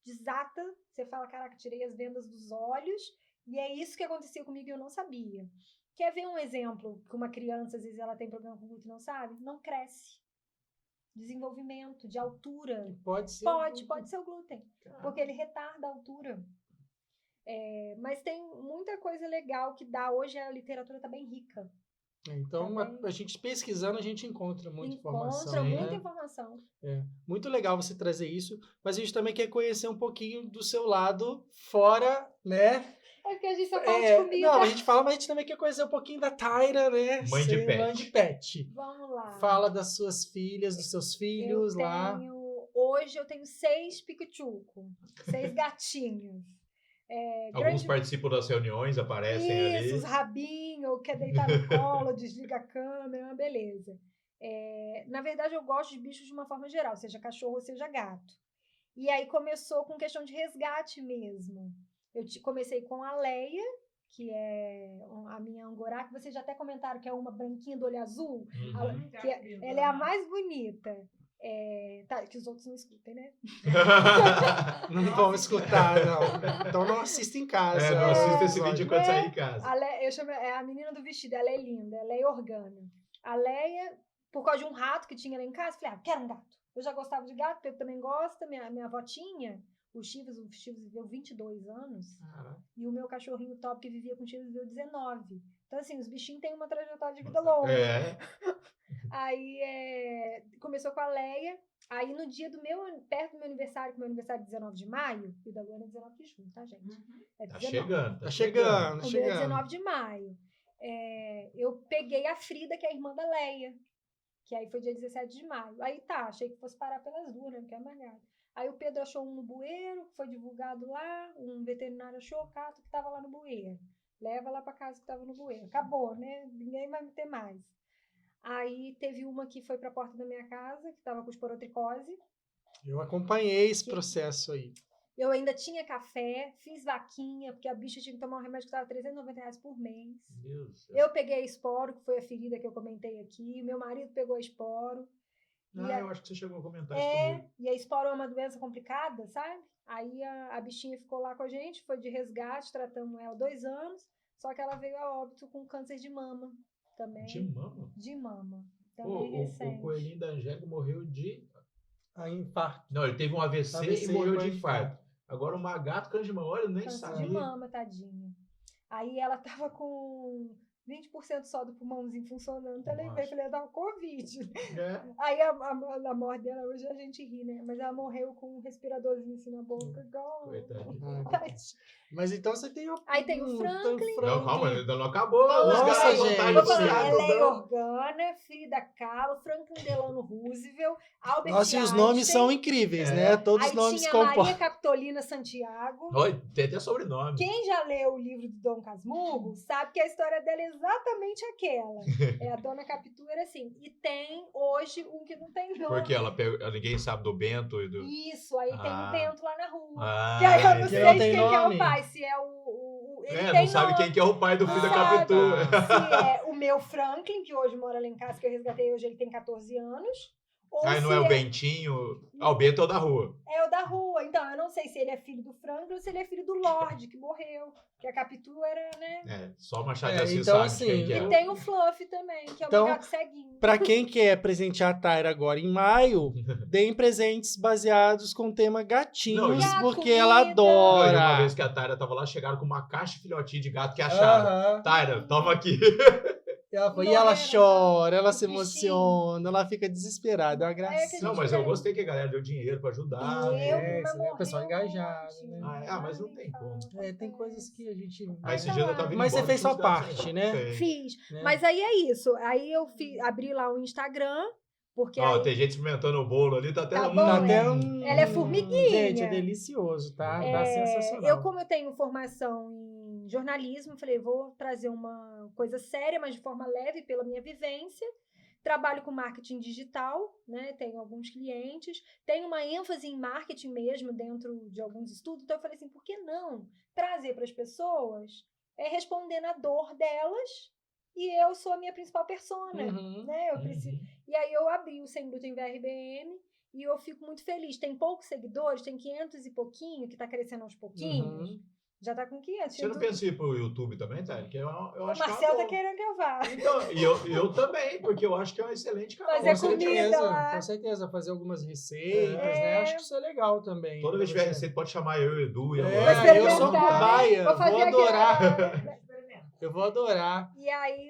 desata. Você fala, caraca, tirei as vendas dos olhos. E é isso que acontecia comigo e eu não sabia. Quer ver um exemplo que uma criança, às vezes, ela tem problema com glúten e não sabe? Não cresce. Desenvolvimento de altura. Pode ser. Pode ser o glúten. Porque ele retarda a altura. Mas tem muita coisa legal que dá. Hoje a literatura está bem rica. Então, a gente pesquisando, a gente encontra muita informação. Encontra muita informação. Muito legal você trazer isso, mas a gente também quer conhecer um pouquinho do seu lado fora, né? É porque a gente só fala de comida. Não, a gente fala, mas a gente também quer conhecer um pouquinho da Taira, né? Mãe de pet. Vamos lá. Fala das suas filhas, dos seus filhos lá. Hoje eu tenho 6 piquechuco, 6 gatinhos. Alguns participam das reuniões, aparecem ali. Isso, os rabinhos, quer deitar no colo, desliga a câmera, uma beleza. Na verdade, eu gosto de bichos de uma forma geral, seja cachorro ou seja gato. E aí começou com questão de resgate mesmo. Eu comecei com a Leia, que é a minha angorá, que vocês já até comentaram que é uma branquinha do olho azul. Ela é a mais bonita. Tá, que os outros não escutem, né? Não vão escutar, não. Então não assista em casa. Não assista esse vídeo enquanto sair em casa. Eu chamo a menina do vestido, ela é linda, ela é organa. A Leia, por causa de um rato que tinha lá em casa, falei, quero um gato. Eu já gostava de gato, Pedro também gosta, minha avó tinha. O Chivas viveu 22 anos. E o meu cachorrinho top que vivia com o Chivas viveu 19. Então, assim, os bichinhos têm uma trajetória de vida longa. Aí, começou com a Leia. Aí, no dia perto do meu aniversário, que meu aniversário é 19 de maio, e o da Luana é 19 de junho, tá, gente? Tá chegando. Tá chegando. O meu é 19 de maio. Eu peguei a Frida, que é a irmã da Leia. Que aí foi dia 17 de maio. Aí tá, achei que fosse parar pelas duas, né? Não quer mais nada. Aí o Pedro achou um no bueiro, que foi divulgado lá, um veterinário achou o Cato que tava lá no bueiro. Leva lá pra casa que tava no bueiro. Acabou, né? Ninguém vai ter mais. Aí teve uma que foi pra porta da minha casa, que tava com esporotricose. Eu acompanhei esse processo aí. Eu ainda tinha café, fiz vaquinha, porque a bicha tinha que tomar um remédio que estava R$390 por mês. Deus. Eu peguei a esporo, que foi a ferida que eu comentei aqui. Meu marido pegou a esporo. Eu acho que você chegou a comentar isso comigo. E a esporo é uma doença complicada, sabe? Aí a bichinha ficou lá com a gente, foi de resgate, tratamos ela 2 anos, só que ela veio a óbito com câncer de mama também. De mama? De mama. Também recente. O coelhinho da Angélica morreu de... infarto. Não, ele teve um AVC e morreu de infarto. Agora o Magato, câncer de mama, olha, eu nem sabia. Câncer de mama, tadinha. Aí ela tava com 20% só do pulmãozinho funcionando. Então eu falei, ela tava com Covid. Aí a morte dela, hoje a gente ri, né? Mas ela morreu com um respiradorzinho assim na boca. Igual... Mas então você tem Aí tem o Franklin. Não, calma, ainda não acabou. Nossa, gente. Ela é Organa, Frida Kahlo, Franklin Delano Roosevelt, Albert Nossa, Einstein. E os nomes são incríveis, né? Todos os nomes compostos. Maria Capitolina Santiago. Oi, tem até sobrenome. Quem já leu o livro do Dom Casmurro sabe que a história dela é exatamente aquela. A Dona Capitu era assim. E tem hoje um que não tem nome. Porque ninguém sabe do Bento e do... Isso, aí tem o Bento lá na rua. Que aí eu não sei quem é o pai, se é ele não sabe quem que é o pai do filho da Capitu. Se é o meu Franklin, que hoje mora lá em casa, que eu resgatei hoje, ele tem 14 anos. Aí não é o Bentinho. O Bento é o da rua. É o da rua. Então, eu não sei se ele é filho do Franklin ou se ele é filho do Lorde, que morreu. Que a Capitu era, né? Só o Machado de Assis então, sabe assim, quem que é. E tem o Fluff também, que é o meu gato ceguinho. Pra quem quer presentear a Taira agora em maio, deem presentes baseados com o tema gatinhos, porque ela adora. Uma vez que a Taira tava lá, chegaram com uma caixa de filhotinho de gato que acharam. Taira, toma aqui. E ela chora, ela se emociona, ela fica desesperada, é uma gracinha. Não, mas eu gostei que a galera deu dinheiro pra ajudar. O pessoal engajado, né? Mas não tem como. Tem coisas que a gente... Mas você fez sua parte, né? Fiz. Mas aí é isso. Aí eu abri lá o Instagram, porque tem gente experimentando o bolo ali, tá até... Ela é formiguinha. Gente, é delicioso, tá? Tá sensacional. Como eu tenho formação em jornalismo, falei, vou trazer uma coisa séria, mas de forma leve, pela minha vivência. Trabalho com marketing digital, né? Tenho alguns clientes. Tenho uma ênfase em marketing mesmo, dentro de alguns estudos. Então, eu falei assim, por que não trazer para as pessoas, respondendo a dor delas, e eu sou a minha principal persona, né? Eu preciso... E aí, eu abri o Sem Glúten VRBM, e eu fico muito feliz. Tem poucos seguidores, tem 500 e pouquinho, que tá crescendo aos pouquinhos. Já tá com 500. Você não pensa em ir pro YouTube também, tá? Que eu acho o Marcelo tá querendo que eu vá. Então, e eu também, porque eu acho que é um excelente canal. Fazer comida lá. Com certeza, fazer algumas receitas, né? Acho que isso é legal também. Toda vez que tiver receita, pode chamar eu e o Edu. Eu sou cobaia, vou adorar. Eu vou adorar. E aí,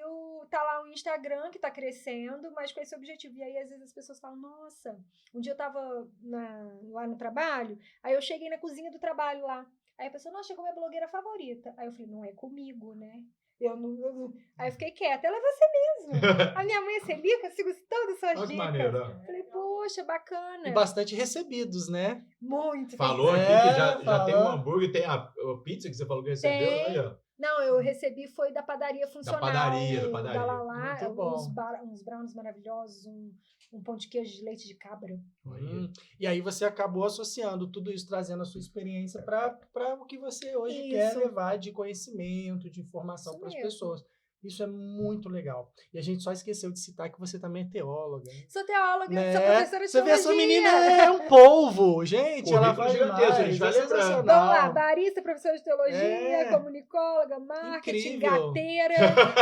tá lá o Instagram, que tá crescendo, mas com esse objetivo. E aí, às vezes, as pessoas falam, nossa, um dia eu tava lá no trabalho, aí eu cheguei na cozinha do trabalho lá. Aí a pessoa, nossa, chegou minha blogueira favorita. Aí eu falei, não é comigo, né? Aí eu fiquei quieta. Ela é você mesmo. A minha mãe é celíaca, eu sigo todas as suas dicas. Maneiro. Falei, poxa, bacana. E bastante recebidos, né? Muito. Falou aqui que já tem um hambúrguer, tem a pizza que você falou que recebeu. Aí, ó. Não, eu recebi foi da padaria funcional. Da padaria. Da Lalá, Muito bom. uns brownies maravilhosos, um pão de queijo de leite de cabra. E aí você acabou associando tudo isso, trazendo a sua experiência para o que você hoje Isso. quer levar de conhecimento, de informação Isso para as mesmo. pessoas. Isso é muito legal. E a gente só esqueceu de citar que você também é teóloga. Né? Sou teóloga, Né? sou professora de Você vê, teologia. essa menina é um polvo, gente. Ela Currículo vai gigantesco, mais, a gente vai é lembrando. sensacional. Vamos lá, barista, professora de teologia, É. comunicóloga, marketing, Incrível. gateira,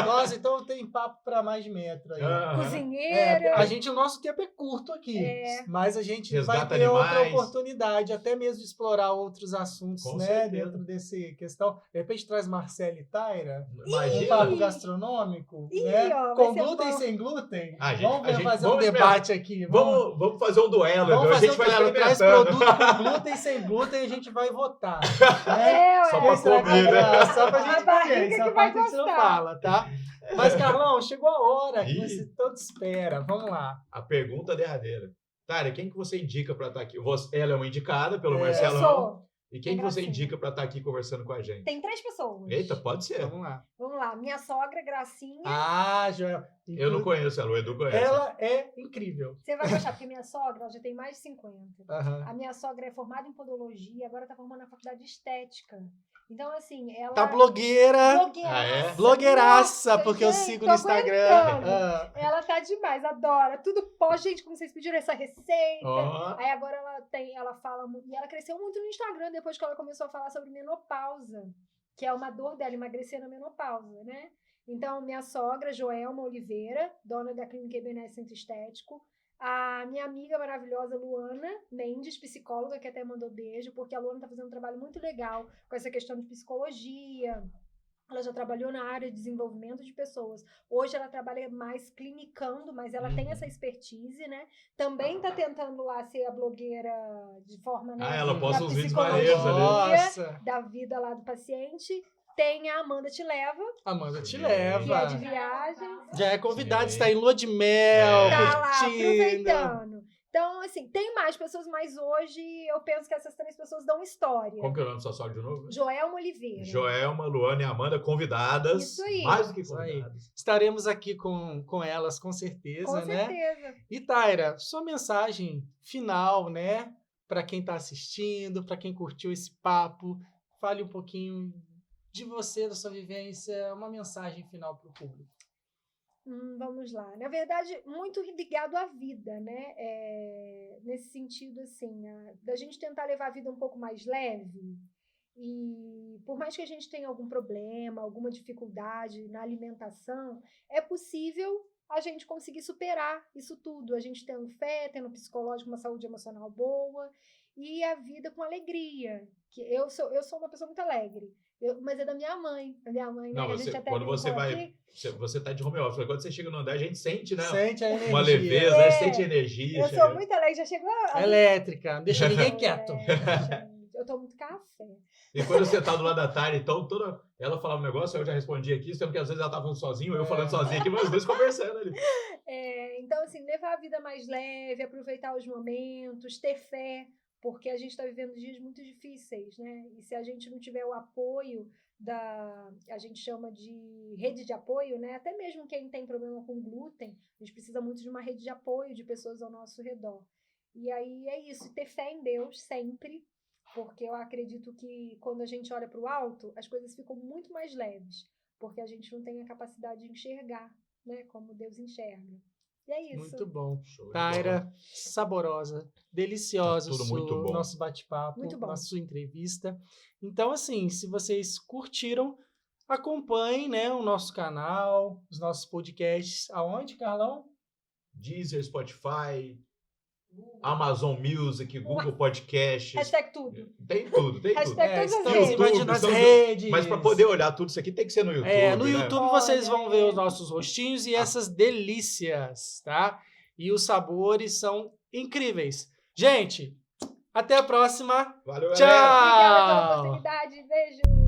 Nossa, então tem papo para mais de metro aí. cozinheira. O nosso tempo é curto aqui, mas a gente Resgata vai ter outra animais. oportunidade, até mesmo de explorar outros assuntos, Com né, certeza. dentro desse questão. De repente traz Marcela e Taira, um Imagina. papo gastronômico, Ih, né? ó, vai Com ser glúten e bom. sem glúten. A gente- Vamos a gente- fazer vamos um debate aqui. Vamos fazer um duelo. Vamos a fazer gente um vai duelo. Traz experimentando. produto com glúten e sem glúten e a gente vai votar. Né? Só Ué. pra Quem será que comer, vai né? ganhar? Só pra A gente barriga comer. Essa que vai parte a gente não gostar. fala, tá? Mas, Carlão, chegou a hora que Ih. você tanto espera. Vamos lá. A pergunta derradeira. Tara, quem que você indica para estar aqui? Ela é uma indicada pelo É. Eu Marcelão. sou. E quem que você Gracinha. indica para estar aqui conversando com a gente? Tem 3 pessoas. Eita, pode ser. Vamos lá. Vamos lá, minha sogra, Gracinha. Ah, Joel. Eu não conheço ela, o Edu conhece. Ela é incrível. Você vai gostar, porque minha sogra ela já tem mais de 50. Aham. A minha sogra é formada em podologia, agora tá formando na faculdade de estética. Então, assim, ela... Tá blogueira. Blogueiraça. Ah, é? Blogueiraça, Nossa, porque eu gente, sigo tô no Instagram. aguentando. Ah, Ela tá demais, adora. Tudo pós, gente, como vocês pediram essa receita. Ó, Aí agora ela fala muito, e ela cresceu muito no Instagram depois que ela começou a falar sobre menopausa, que é uma dor dela, emagrecer na menopausa, né? Então, minha sogra, Joelma Oliveira, dona da Clínica Ebenezer Centro Estético, a minha amiga maravilhosa Luana Mendes, psicóloga, que até mandou beijo, porque a Luana tá fazendo um trabalho muito legal com essa questão de psicologia. Ela já trabalhou na área de desenvolvimento de pessoas. Hoje ela trabalha mais clinicando, mas ela tem essa expertise, né? Também tá tentando lá ser a blogueira de forma, né? ela posta da uns vídeos psicologia, maneiros ali. nossa. da vida lá do paciente. Tem a Amanda Te Leva, Amanda te Sim. que é leva. de viagem. Já é convidada, Sim. está em lua de mel, É. Tá lá, curtindo. aproveitando. Então, assim, tem mais pessoas, mas hoje eu penso que essas 3 pessoas dão história. Como que é o nome da sua sogra de novo? Joelma Oliveira. Joelma, Luana e Amanda, convidadas. Isso aí. Mais do que Isso aí. convidadas. Estaremos aqui com elas, com certeza, Com né? certeza. E Taira, sua mensagem final, né? Para quem está assistindo, para quem curtiu esse papo, fale um pouquinho de você, da sua vivência, uma mensagem final para o público. Vamos lá. Na verdade, muito ligado à vida, né? Nesse sentido, assim, da gente tentar levar a vida um pouco mais leve. E por mais que a gente tenha algum problema, alguma dificuldade na alimentação, é possível a gente conseguir superar isso tudo. A gente tendo fé, tendo um psicológico, uma saúde emocional boa e a vida com alegria. Que eu sou uma pessoa muito alegre. Mas é da minha mãe. A minha mãe, Não, né? A gente até quando você brincou vai. aqui. Você tá de home office. Quando você chega no andar, a gente sente, né? Sente a energia. Uma leveza, né? É. Sente energia. Eu chega- sou muito alegre, já chegou a... Elétrica, não deixa ninguém quieto. Gente, eu tomo muito café. E quando você tá do lado da Tara, então, ela falava um negócio, eu já respondia aqui, sendo que às vezes ela tava falando sozinho, eu falando sozinho aqui, mas os dois conversando ali. Então, assim, levar a vida mais leve, aproveitar os momentos, ter fé, porque a gente está vivendo dias muito difíceis, né? E se a gente não tiver o apoio a gente chama de rede de apoio, né? Até mesmo quem tem problema com glúten, a gente precisa muito de uma rede de apoio de pessoas ao nosso redor. E aí é isso, ter fé em Deus sempre, porque eu acredito que quando a gente olha para o alto, as coisas ficam muito mais leves, porque a gente não tem a capacidade de enxergar, né? Como Deus enxerga. E é isso. Muito bom. Show de Taira, bola. saborosa, deliciosa, Tá tudo o muito bom. nosso bate-papo, Muito bom. a sua entrevista. Então, assim, se vocês curtiram, acompanhem, né, o nosso canal, os nossos podcasts. Aonde, Carlão? Deezer, Spotify, Amazon Music, Google Podcasts. Hashtag tudo. Tem tudo, tem tudo. Hashtag todas as estamos redes. invadindo as estamos- redes. Mas para poder olhar tudo isso aqui tem que ser no YouTube. No né? YouTube vocês vão ver Olha. os nossos rostinhos e essas delícias, tá? E os sabores são incríveis. Gente, até a próxima. Valeu, Tchau! galera. Obrigada pela oportunidade. Beijo.